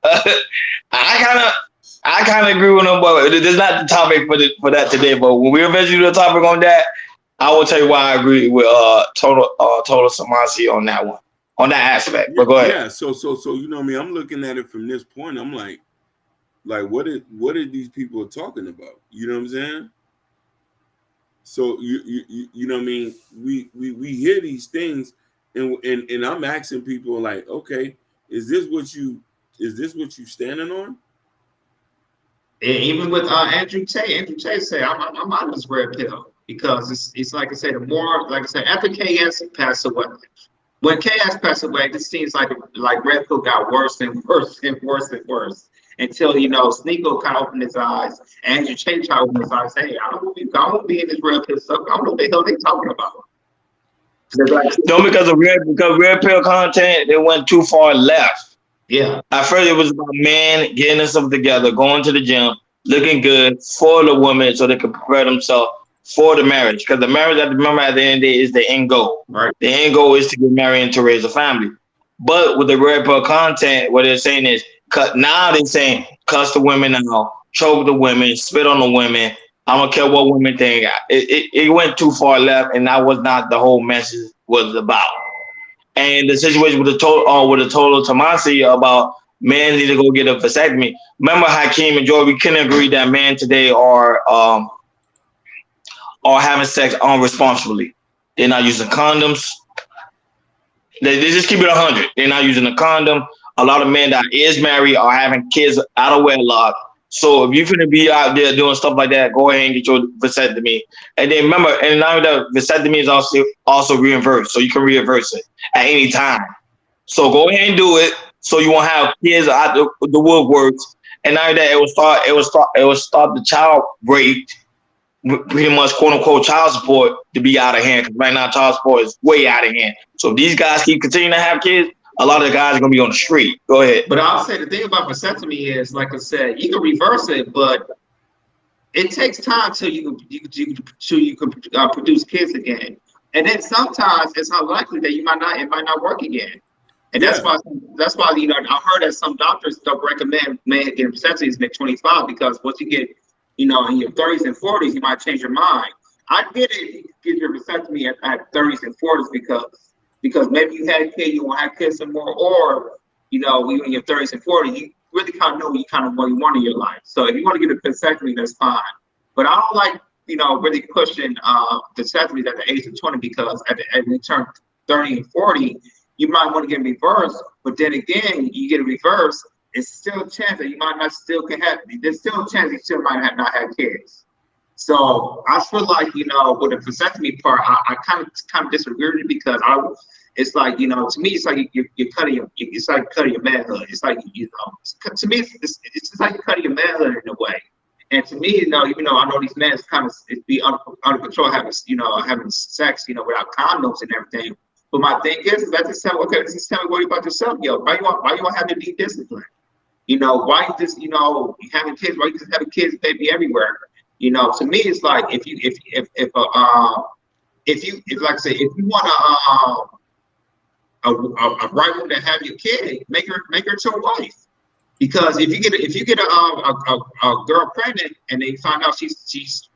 I kind of agree with him, but this is not the topic for that today. But when we eventually do the topic on that, I will tell you why I agree with Total Samasi on that one, on that aspect. But go ahead. Yeah, so you know me, I'm looking at it from this point. I'm like what are these people talking about? You know what I'm saying? So you know what I mean? We hear these things, and I'm asking people like, okay, is this what you standing on? Even with Andrew Tate said, I'm on this red pill because it's like I said, the more, like I said, after KS passed away, when KS passed away, this seems like red pill got worse and worse and worse and worse until, you know, Sneeko kind of opened his eyes. Andrew Tate tried to open his eyes. Hey, I don't want to be in this red pill stuff. I don't know what the hell they talking about. No, because red pill content, it went too far left. Yeah. At first, it was about men getting themselves together, going to the gym, looking good for the woman so they can prepare themselves for the marriage. Because the marriage, remember, at the end of the day, is the end goal. Right. The end goal is to get married and to raise a family. But with the red pill content, what they're saying is, now they're saying, cuss the women out, choke the women, spit on the women. I don't care what women think. It went too far left, and that was not the whole message was about. And the situation with the Total Tomasi about men need to go get a vasectomy. Remember, Hakeem and Joy, we couldn't agree that men today are having sex unresponsibly. They're not using condoms. They just keep it 100. They're not using a condom. A lot of men that is married are having kids out of wedlock. So if you're going to be out there doing stuff like that, go ahead and get your vasectomy. And then remember, and now that vasectomy is also reimbursed, so you can reverse it at any time. So go ahead and do it, so you won't have kids out the woodworks. And now that it will stop the child rape, pretty much quote unquote child support to be out of hand. Because right now child support is way out of hand. So if these guys keep continuing to have kids, a lot of the guys are gonna be on the street. Go ahead. But I'll say the thing about vasectomy is, like I said, you can reverse it, but it takes time till you can produce kids again. And then sometimes it's unlikely that it might not work again. And that's why you know, I heard that some doctors don't recommend men getting vasectomies at 25 because once you get, you know, in your 30s and 40s, you might change your mind. I get it, you get your vasectomy at 30s and 40s because maybe you had a kid, you won't have kids anymore, or, you know, when you're in your 30s and 40s, you really kind of know what you want in your life. So if you want to get a vasectomy, that's fine. But I don't like, you know, really pushing vasectomies at the age of 20 because as you turn 30 and 40, you might want to get reversed. But then again, you get a reverse, it's still a chance that you might not still can have. There's still a chance you still might not have kids. So I feel like, you know, with the vasectomy part, I kind of disagree with it because it's like, you know, to me, it's like you're cutting your manhood. It's like, you know, to me, it's just like you're cutting your manhood in a way. And to me, you know, even though I know these men kind of be under control, having sex, you know, without condoms and everything. But my thing is that just tell me what about yourself, yo. Why you want to have to be disciplined? You know, why you just, you know, having kids? Why you just having kids, baby, everywhere? You know, to me, it's like if like I say, if you want a right woman to have your kid, make her your wife. Because if you get a girl pregnant and they find out she's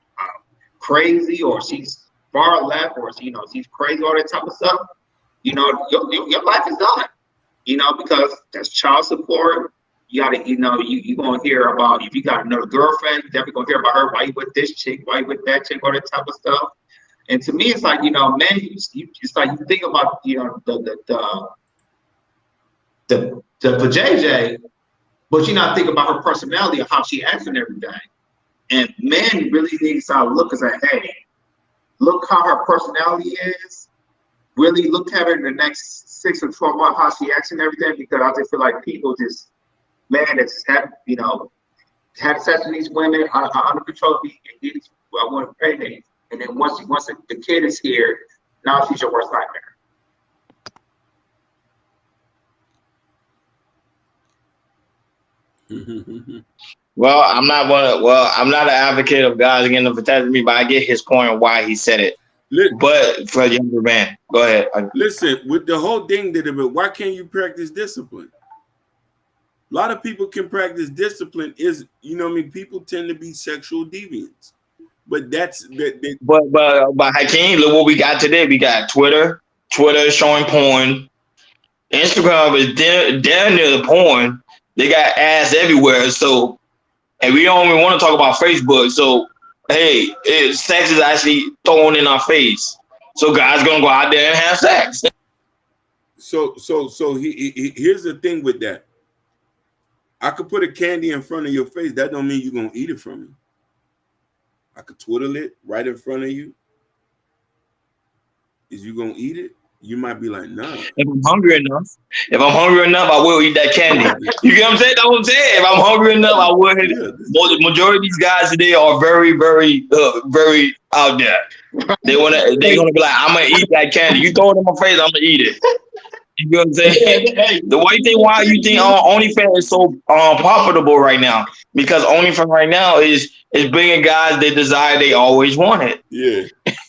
crazy or she's far left or you know she's crazy, all that type of stuff, you know, your life is done. You know, because that's child support. You gotta, you know, you gonna hear about if you got another girlfriend, you're definitely gonna hear about her. Why you with this chick? Why you with that chick? All that type of stuff. And to me, it's like, you know, man, it's like you think about, you know, the for JJ, but you not think about her personality or how she acts and everything. And men really need to start looking and say, hey, look how her personality is. Really look at her in the next 6 or 12 months, how she acts and everything, because I just feel like people just, man, that's have, you know, had sex with these women under control. I want to pray them. And then once the kid is here, now she's your worst nightmare. Well, I'm not an advocate of guys getting the vasectomy, but I get his point why he said it. But for a younger man, go ahead. Listen, with the whole thing that why can't you practice discipline? lot of people can practice discipline. Is you know what I mean? People tend to be sexual deviants, but that's that. But Hakeem, look what we got today. We got Twitter. Twitter is showing porn. Instagram is damn near the porn. They got ass everywhere. So, and we don't even want to talk about Facebook. So, hey, sex is actually thrown in our face. So guys gonna go out there and have sex. So here's the thing with that. I could put a candy in front of your face. That don't mean you're gonna eat it from me. I could twiddle it right in front of you. Is you gonna eat it? You might be like, nah. If I'm hungry enough, I will eat that candy. You get what I'm saying? That's what I'm saying. If I'm hungry enough, I will. The majority of these guys today are very, very, very out there. They're gonna be like, I'm gonna eat that candy. You throw it in my face, I'm gonna eat it. You know what I'm saying? The way thing why you think OnlyFans is so profitable right now, because OnlyFans right now is bringing guys the desire they always wanted. Yeah.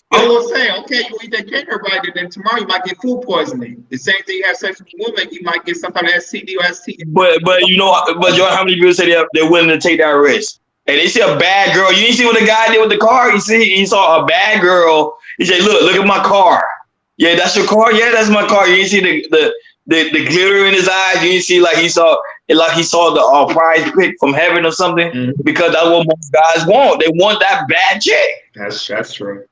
I was saying, okay, you eat that candy right, then tomorrow you might get food poisoning. The same thing you have sex with a woman, you might get some kind of STD or STD. But you know, how many people say they're willing to take that risk? And they see a bad girl. You didn't see what the guy did with the car. He saw a bad girl. He said, look at my car. Yeah, that's your car. Yeah, that's my car. You didn't see the glitter in his eyes. You didn't see like he saw the prize pick from heaven or something. Mm-hmm. Because that's what most guys want. They want that bad chick. That's true.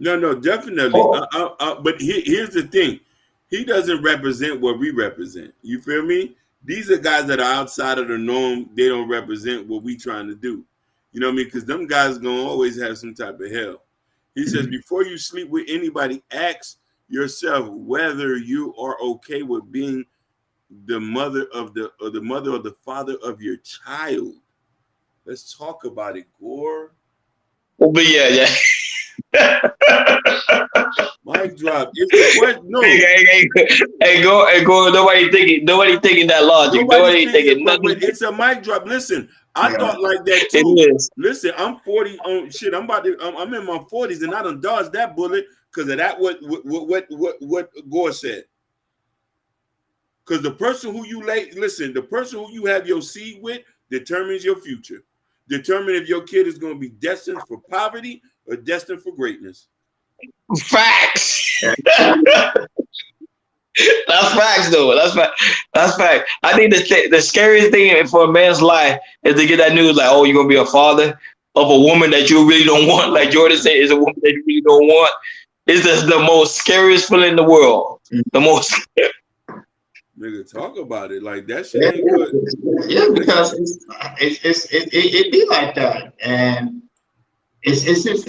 No, definitely. Oh. But here's the thing. He doesn't represent what we represent. You feel me? These are guys that are outside of the norm. They don't represent what we trying to do. You know what I mean? Because them guys going to always have some type of hell. He says, before you sleep with anybody, ask yourself whether you are okay with being the mother or the father of your child. Let's talk about it, Gore. Oh, but yeah. Mic drop. No. Hey, go. Nobody thinking that logic. Nobody thinking nothing. It's a mic drop. Listen, I thought like that too. It is. Listen, I'm 40. I'm in my 40s, and I done dodged that bullet because of that. What Gore said. Because the person who you have your seed with determines your future. Determine if your kid is going to be destined for poverty or destined for greatness. Facts. That's facts, though. That's fact. I think the scariest thing for a man's life is to get that news like, oh, you're going to be a father of a woman that you really don't want. Like Jordan said, is a woman that you really don't want. It's just the most scariest feeling in the world. The most scary. Nigga, talk about it. Like that shit ain't good. Yeah, because it be like that, and it's just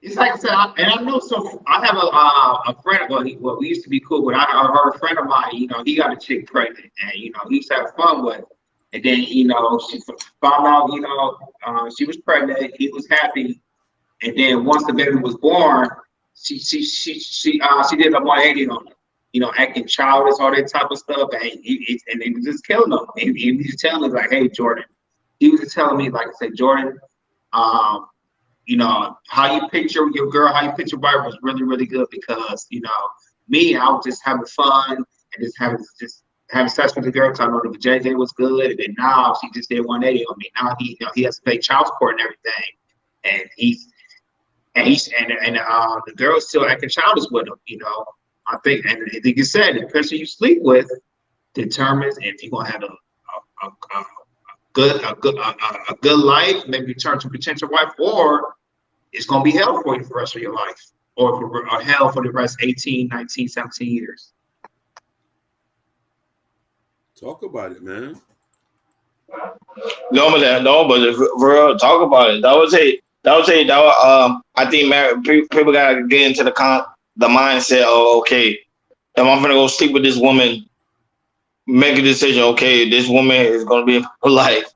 it's like I said, and I know. So I have a friend. Well, we used to be cool, but I heard a friend of mine. You know, he got a chick pregnant, and he used to have fun with. And then she found out. She was pregnant. He was happy, and then once the baby was born, she did a 180 on him. Acting childish, all that type of stuff, and it was just killing him. He was just telling me like, "Hey, Jordan," he was just telling me like, I said, "Jordan, how you picture your girl, how you picture your wife was really, really good because me, I was just having fun and just having sex with the girl because I know the JJ was good, and then now she just did 180 on me. Now he has to pay child support and everything, and the girl's still acting childish with him, I think, and I think you said the person you sleep with determines if you're gonna have a good life, maybe turn to a potential wife, or it's gonna be hell for you for the rest of your life, or hell for the rest 18, 19, 17 years. Talk about it, man. No, but for real, talk about it. I think people gotta get into the mindset of, okay, if I'm gonna go sleep with this woman, make a decision, okay, this woman is gonna be in my life.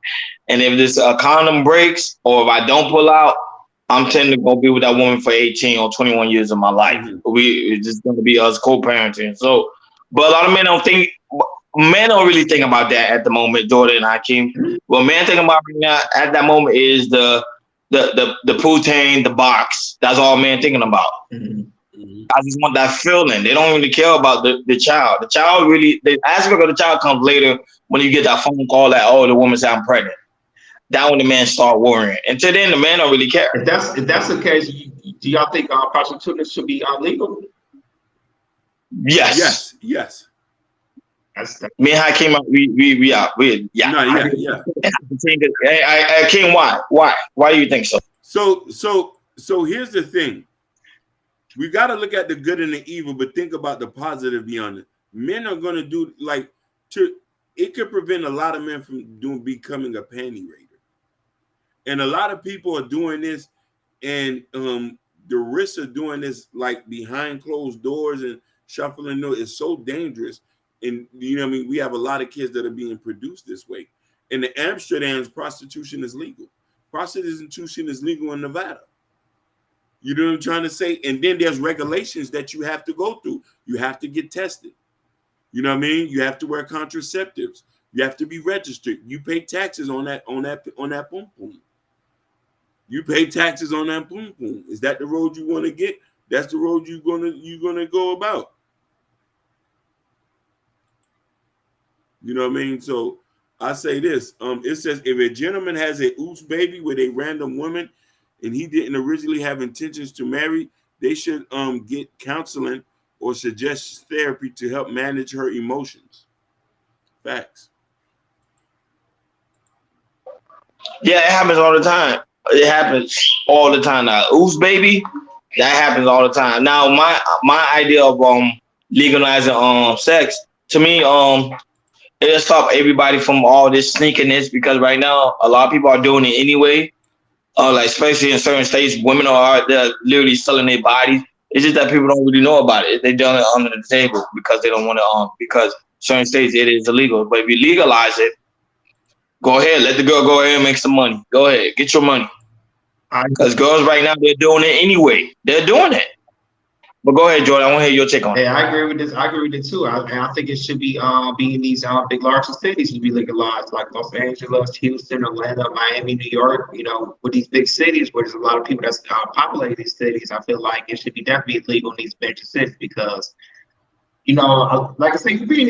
And if this condom breaks or if I don't pull out, I'm tending to go be with that woman for 18 or 21 years of my life. It's just gonna be us co-parenting. So, but a lot of men don't really think about that at the moment, Jordan and Hakeem. What men think about right now at that moment is the poutine, the box. That's all men thinking about. Mm-hmm. I just want that feeling. They don't really care about the child. The child really, the aspect of the child comes later when you get that phone call that, oh, the woman said I'm pregnant. That when the man start worrying. Until then, the man don't really care. If that's the case, do y'all think prostitution should be illegal? Yes. Yes. Me and Hakeem, we out. Yeah. No, yeah. Hakeem, why? Why do you think so? So here's the thing. We got to look at the good and the evil, but think about the positive beyond it. Men are going to do it could prevent a lot of men from becoming a panty raider. And a lot of people are doing this, and the risks of doing this like behind closed doors and shuffling doors is so dangerous. And you know what I mean? We have a lot of kids that are being produced this way. In the Amsterdam's, prostitution is legal. Prostitution is legal in Nevada. You know what I'm trying to say? And then there's regulations that you have to go through. You have to get tested. You know what I mean? You have to wear contraceptives. You have to be registered. You pay taxes on that boom boom. You pay taxes on that boom boom. Is that the road you want to get? That's the road you're gonna go about. You know what I mean? So I say this. It says if a gentleman has a oops baby with a random woman and he didn't originally have intentions to marry, they should get counseling or suggest therapy to help manage her emotions. Facts. Yeah, it happens all the time. It happens all the time now. Oops, baby, that happens all the time. Now, my idea of legalizing sex, to me, it'll stop everybody from all this sneakiness, because right now a lot of people are doing it anyway. Like especially in certain states, women they're literally selling their bodies. It's just that people don't really know about it. They're doing it under the table because they don't want to. Because certain states it is illegal. But if you legalize it, go ahead, let the girl go ahead and make some money. Go ahead, get your money. Because girls right now, they're doing it anyway. They're doing it. But go ahead, Jordan. I want to hear your take on it. Yeah, I agree with this. I agree with it too. I think it should be in these big larger cities to be legalized, like Los Angeles, Houston, Atlanta, Miami, New York. You know, with these big cities where there's a lot of people that's populate these cities, I feel like it should be definitely legal in these major cities because, you know, like I say, we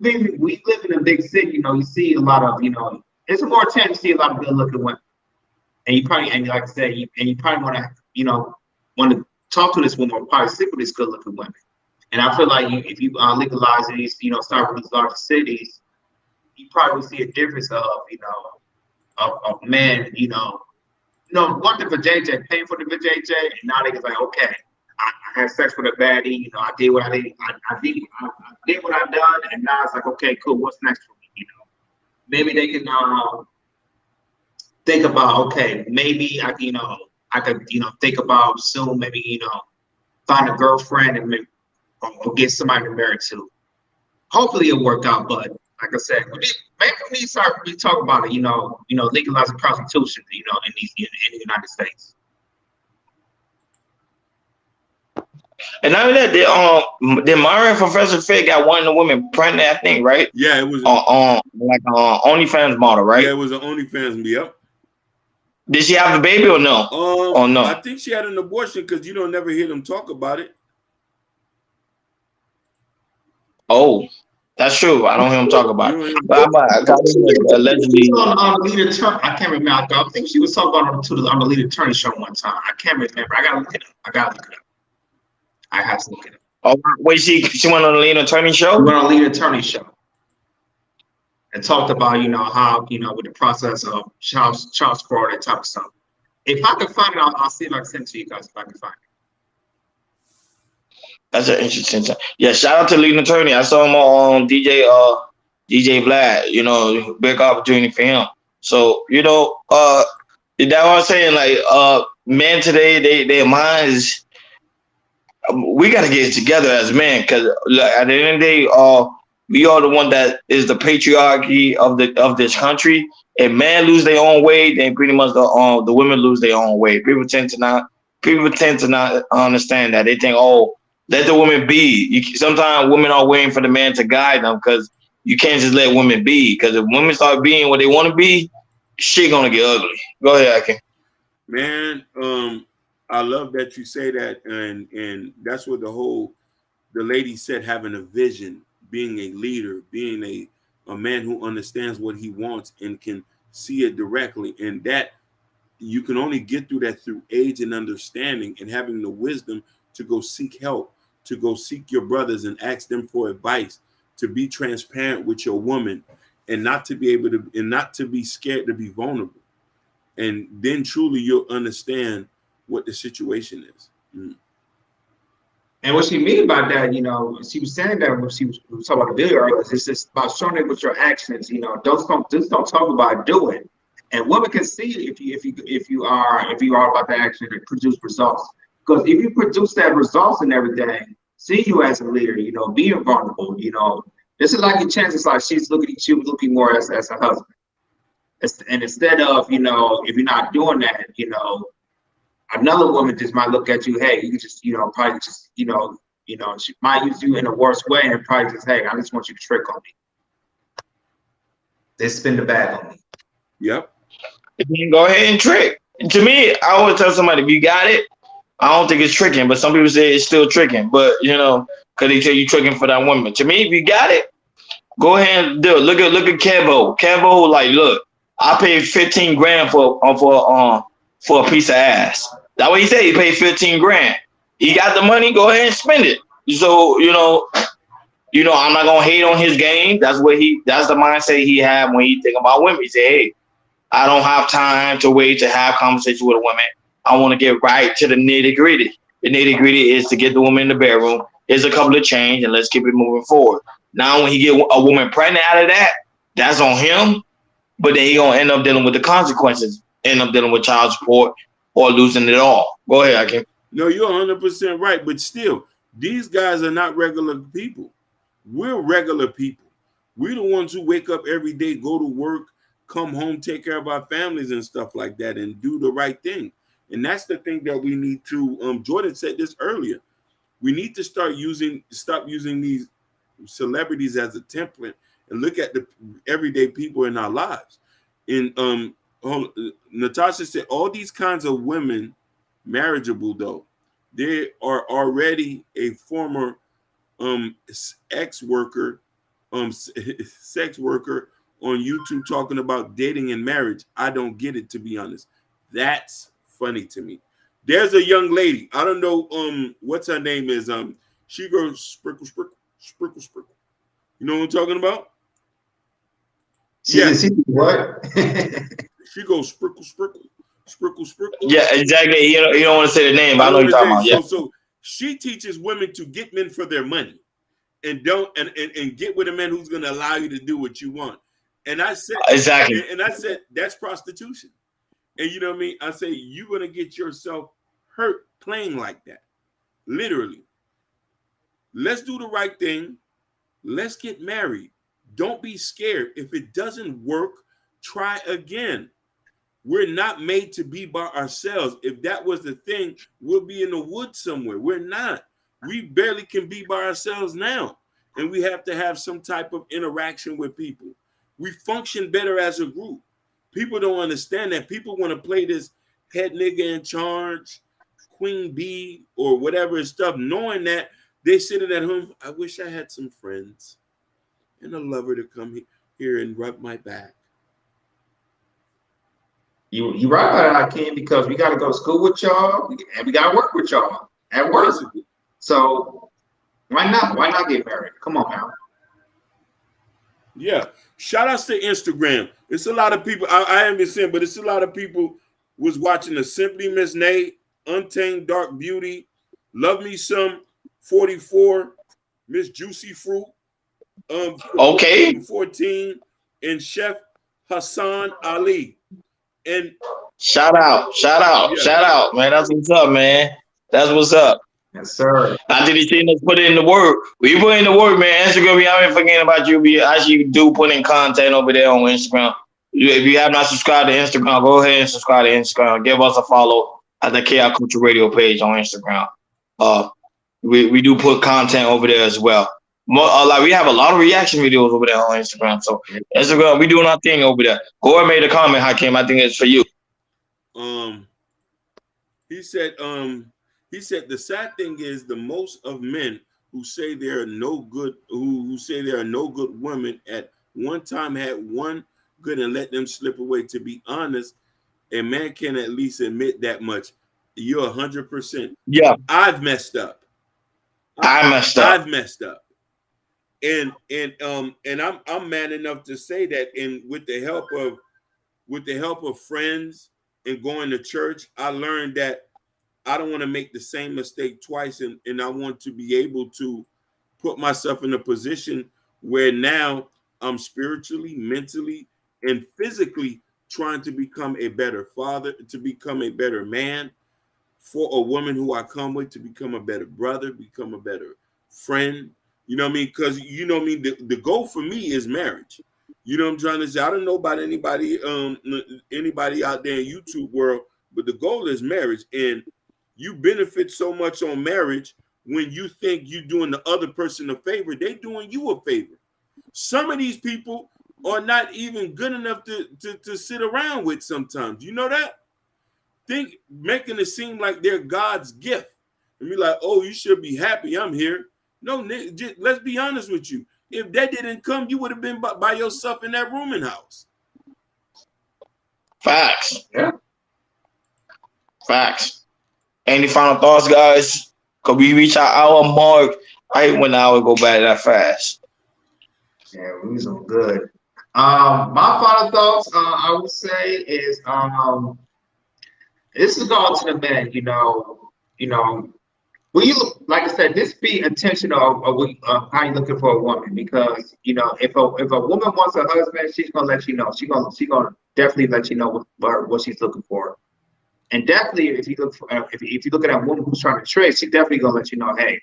live in a big city. You know, you see a lot of, you know, it's a more chance to see a lot of good-looking women, and you probably, and like I said, you probably want to, you know, want to talk to this woman or probably stick with these good-looking women. And I feel like if you legalize these, you know, start with these larger cities, you probably will see a difference of, you know, of men, you know, one thing for JJ, paying for the JJ, and now they can like, okay, I had sex with a baddie, you know, I did what I did, I did what I've done, and now it's like, okay, cool, what's next for me, you know? Maybe they can think about, okay, maybe I could, you know, think about soon, maybe, you know, find a girlfriend and maybe, or get somebody to marry to. Hopefully it'll work out, but like I said, maybe we need to talk about it, you know, legalizing prostitution, you know, in the United States. And not only that, did Mario and Professor Fig got one of the women pregnant, I think, right? Yeah, it was like OnlyFans model, right? Yeah, it was an OnlyFans. Yep. Did she have a baby or no? Or no? I think she had an abortion because you don't never hear them talk about it. Oh, that's true. I don't hear them talk about it. But I got allegedly. On the lead attorney, I can't remember. I think she was talking about on the lead attorney show one time. I can't remember. I gotta look it up. I have to look it up. Oh, wait, she went on the lead attorney show? She went on the lead attorney show. And talked about, you know, how, you know, with the process of child support, that type of stuff. If I can find it, I'll see if I can send it to you guys if I can find it. That's an interesting thing. Yeah, shout out to leading attorney. I saw him on DJ Vlad, you know, big opportunity for him. So, you know, that what I'm saying, like, men today, their minds, we got to get it together as men, because at the end of the day, we are the one that is the patriarchy of this country. If men lose their own way, then pretty much the women lose their own way. People tend to not understand that. They think, oh, let the women be. Sometimes women are waiting for the man to guide them, because you can't just let women be. Because if women start being what they want to be, shit gonna get ugly. Go ahead, Akin. Man, I love that you say that, and that's what the lady said, having a vision, being a leader, being a man who understands what he wants and can see it directly, and that you can only get through that through age and understanding and having the wisdom to go seek help, to go seek your brothers and ask them for advice, to be transparent with your woman, and not to be able to, and not to be scared to be vulnerable. And then truly you'll understand what the situation is. And what she mean by that, you know, she was saying that when she was talking about the video earlier, it's just about showing it with your actions. You know, just don't talk about doing. And women can see if you are about the action to produce results. Because if you produce that results and everything, see you as a leader, you know, being vulnerable, you know, this is like your chances like she was looking more as a husband. And instead of, you know, if you're not doing that, you know, another woman just might look at you, hey, you can just, you know, probably just, you know, she might use you in a worse way and probably just, hey, I just want you to trick on me. They spin the bag on me. Yep. Then go ahead and trick. To me, I always tell somebody, if you got it, I don't think it's tricking, but some people say it's still tricking. But, you know, because they tell you tricking for that woman. To me, if you got it, go ahead and do it. Look at Kevo. Kevo, like, look, I paid 15 grand for a piece of ass. That what he said. He paid 15 grand. He got the money. Go ahead and spend it. So you know, I'm not gonna hate on his game. That's the mindset he had when he think about women. He said, hey, I don't have time to wait to have conversation with a woman. I want to get right to the nitty gritty. The nitty gritty is to get the woman in the bedroom. Here's a couple of change, and let's keep it moving forward. Now, when he get a woman pregnant out of that, that's on him. But then he gonna end up dealing with the consequences. End up dealing with child support or losing it all. Go ahead, Hakeem. No, you're 100% right. But still, these guys are not regular people. We're regular people. We're the ones who wake up every day, go to work, come home, take care of our families and stuff like that, and do the right thing. And that's the thing that we need to. Jordan said this earlier. We need to stop using these celebrities as a template and look at the everyday people in our lives. And Natasha said all these kinds of women, marriageable though, they are already a former sex worker on YouTube talking about dating and marriage. I don't get it, to be honest. That's funny to me. There's a young lady. I don't know what's her name is. She goes sprinkle. You know what I'm talking about? Yeah. What? She goes sprinkle. Yeah, exactly. You don't want to say the name, but I know you're talking about. Yeah. So she teaches women to get men for their money, and get with a man who's going to allow you to do what you want. And I said exactly. And I said that's prostitution. And you know what I mean? I say you're going to get yourself hurt playing like that. Literally. Let's do the right thing. Let's get married. Don't be scared. If it doesn't work, try again. We're not made to be by ourselves. If that was the thing, we'll be in the woods somewhere. We're not. We barely can be by ourselves now. And we have to have some type of interaction with people. We function better as a group. People don't understand that. People want to play this head nigga in charge, queen bee, or whatever stuff, knowing that they sitting at home. I wish I had some friends and a lover to come here and rub my back. You right about that, Hakeem, because we got to go to school with y'all and we got to work with y'all at work. Basically. So why not? Why not get married? Come on now. Yeah. Shout outs to Instagram. It's a lot of people. I haven't seen, but it's a lot of people was watching the Simply Miss Nay, Untamed Dark Beauty, Love Me Some 44, Miss Juicy Fruit, okay, 14, and Chef Hassan Ali. And shout out, man. That's what's up, man. That's what's up. Yes, sir. I did you seen us put in the work. We put in the work, man. Instagram, we haven't forgetting about you. We actually do put in content over there on Instagram. If you have not subscribed to Instagram, go ahead and subscribe to Instagram. Give us a follow at the KI Culture Radio page on Instagram. We do put content over there as well. Like we have a lot of reaction videos over there on Instagram. So Instagram, we doing our thing over there. Go and made a comment, Hakeem. I think it's for you. He said the sad thing is the most of men who say there are no good who say there are no good women at one time had one good and let them slip away. To be honest, a man can at least admit that much. You're 100%. Yeah, I've messed up. I've messed up. And I'm man enough to say that, and with the help of friends and going to church, I learned that I don't want to make the same mistake twice, and I want to be able to put myself in a position where now I'm spiritually, mentally, and physically trying to become a better father, to become a better man for a woman who I come with, to become a better brother, become a better friend. You know what I mean? Because you know what I mean, the goal for me is marriage. You know what I'm trying to say? I don't know about anybody out there in YouTube world, but the goal is marriage. And you benefit so much on marriage when you think you're doing the other person a favor, they're doing you a favor. Some of these people are not even good enough to sit around with sometimes. You know that? Making it seem like they're God's gift. And be like, oh, you should be happy I'm here. No, let's be honest with you. If that didn't come, you would have been by yourself in that rooming house. Facts. Yeah. Facts. Any final thoughts, guys? Cause we reach our hour mark. I hate when the hour go by that fast. Yeah, we was on good. My final thoughts, I would say, is this is going to the men. You know, when you look, like I said, this be intentional of how you looking for a woman, because you know if a woman wants a husband, she's gonna let you know. She's gonna definitely let you know what she's looking for. And definitely, if you look for, if you look at a woman who's trying to trick, she definitely gonna let you know, hey,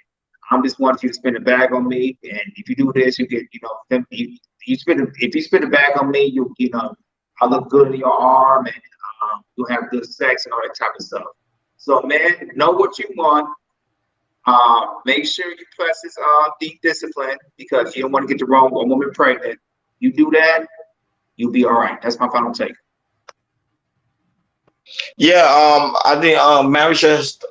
I'm just wanting you to spend a bag on me, and if you do this, you get, if you spend a bag on me, you know, I look good in your arm, and you'll have good sex and all that type of stuff. So, man, know what you want. Make sure you practice deep discipline, because you don't want to get the wrong woman pregnant. You do that, you'll be all right. That's my final take. Yeah, I think marriage just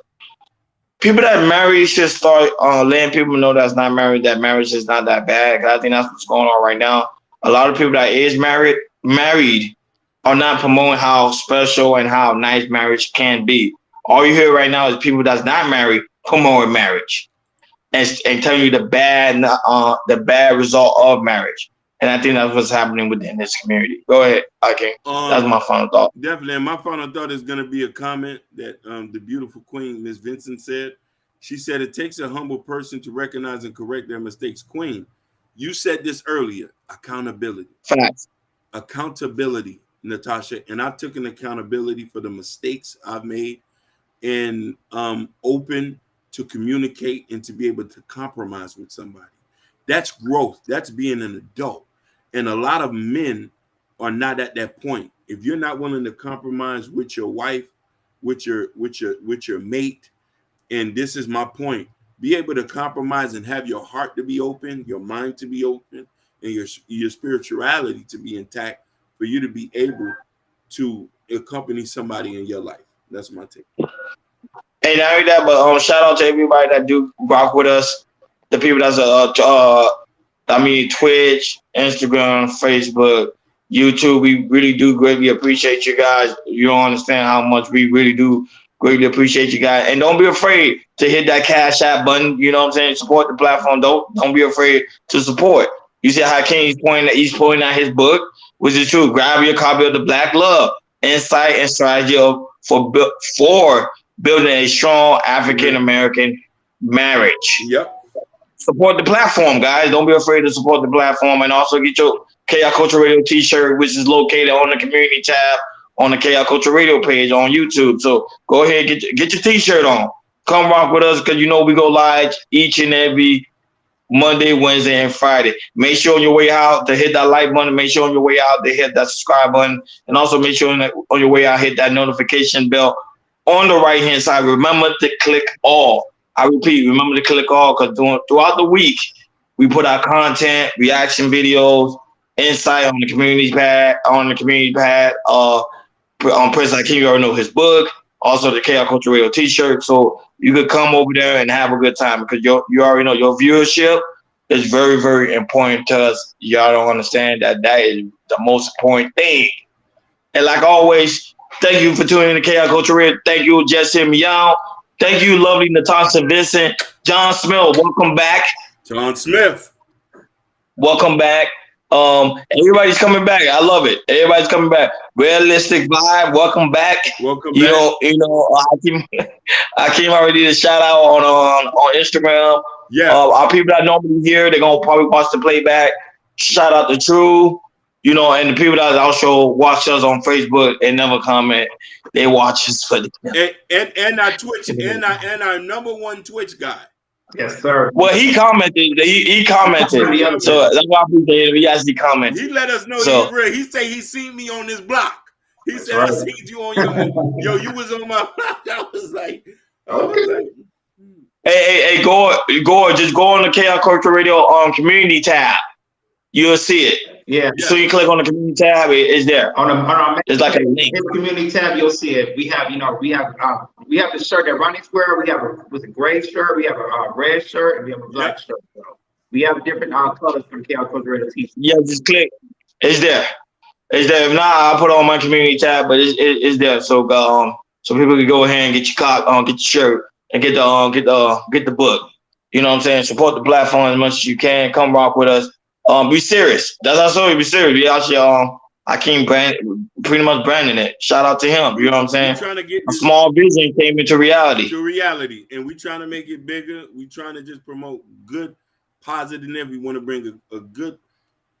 people that marry should start letting people know that's not married that marriage is not that bad. I think that's what's going on right now. A lot of people that is married are not promoting how special and how nice marriage can be. All you hear right now is people that's not married promoting marriage and telling you the bad result of marriage. And I think that's what's happening within this community. Go ahead, okay. That's my final thought. Definitely. And my final thought is going to be a comment that the beautiful Queen, Miss Vincent, said. She said, it takes a humble person to recognize and correct their mistakes. Queen, you said this earlier, accountability. Facts. Accountability, Natasha. And I've taken accountability for the mistakes I've made, and open to communicate and to be able to compromise with somebody. That's growth. That's being an adult. And a lot of men are not at that point. If you're not willing to compromise with your wife, with your mate, and this is my point, be able to compromise and have your heart to be open, your mind to be open, and your spirituality to be intact for you to be able to accompany somebody in your life. That's my take. Hey, not only that, but shout out to everybody that do rock with us. The people that's Twitch, Instagram, Facebook, YouTube. We really do greatly appreciate you guys. You don't understand how much we really do greatly appreciate you guys. And don't be afraid to hit that Cash App button. You know what I'm saying? Support the platform. Don't be afraid to support. You see how King he's pointing out his book, which is true. Grab your copy of The Black Love, Insight and Strategy for building a strong African American marriage. Yep. Support the platform, guys. Don't be afraid to support the platform, and also get your Chaos Culture Radio t-shirt, which is located on the community tab on the Chaos Culture Radio page on YouTube. So go ahead, get your t-shirt on. Come rock with us, because you know we go live each and every Monday, Wednesday, and Friday. Make sure on your way out to hit that like button. Make sure on your way out to hit that subscribe button, and also make sure on your way out hit that notification bell on the right hand side. Remember to click all. I repeat, remember to click all, because throughout the week we put out content, reaction videos, insight on the community pad. On President King, you already know his book. also the Chaos Culture Radio T-shirt. So you could come over there and have a good time because you already know your viewership is very, very important to us. Y'all don't understand that is the most important thing. And like always, thank you for tuning in to Chaos Culture Radio. Thank you, Jesse Meow. Thank you, lovely Natasha Vincent. John Smith, welcome back. John Smith. Welcome back. Everybody's coming back. I love it. Everybody's coming back. Realistic Vibe, welcome back. Welcome You back. know, Hakeem already did a shout out on Instagram. Yeah. Our people that normally here, they're gonna probably watch the playback. Shout out to True, you know, and the people that also watch us on Facebook and never comment. They watch us for the And our Twitch and our number one Twitch guy. Yes, sir. well, he commented. He commented. So that's why I appreciate him. He actually commented. He let us know So- he's real. He said he seen me on this block. He said right. I seen you on your you was on my block. I was like, Hey, Gore, just go on the Chaos Culture Radio community tab. You'll see it. Yeah. So you click on the community tab, it's there. On our It's like a link. in the community tab, you'll see it. We have the shirt that Ronnie's wear. We have a gray shirt. We have a red shirt, and we have a black shirt. So we have different colors from Chaos Culture Radio T-shirt. Yeah, just click. It's there. It's there. If not, I'll put it on my community tab, but it's there. So so people can go ahead and get your get your shirt and get the book. You know what I'm saying? Support the platform as much as you can. Come rock with us. Be serious. That's how I told you. Be serious. We out here. Hakeem pretty much branding it. Shout out to him. You know what I'm saying? we're trying to get A small vision came into reality. to reality, and we trying to make it bigger. We trying to just promote good, positive. We want to bring a good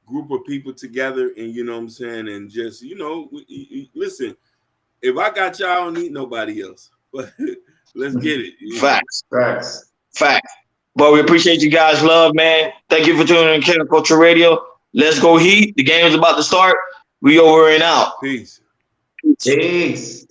group of people together, and you know what I'm saying, and just listen. If I got y'all, I don't need nobody else. But let's get it. Facts. Facts. Facts. But we appreciate you guys' love, man. Thank you for tuning in to Chaos Culture Radio. Let's go Heat. The game is about to start. We over and out. Peace. Jeez.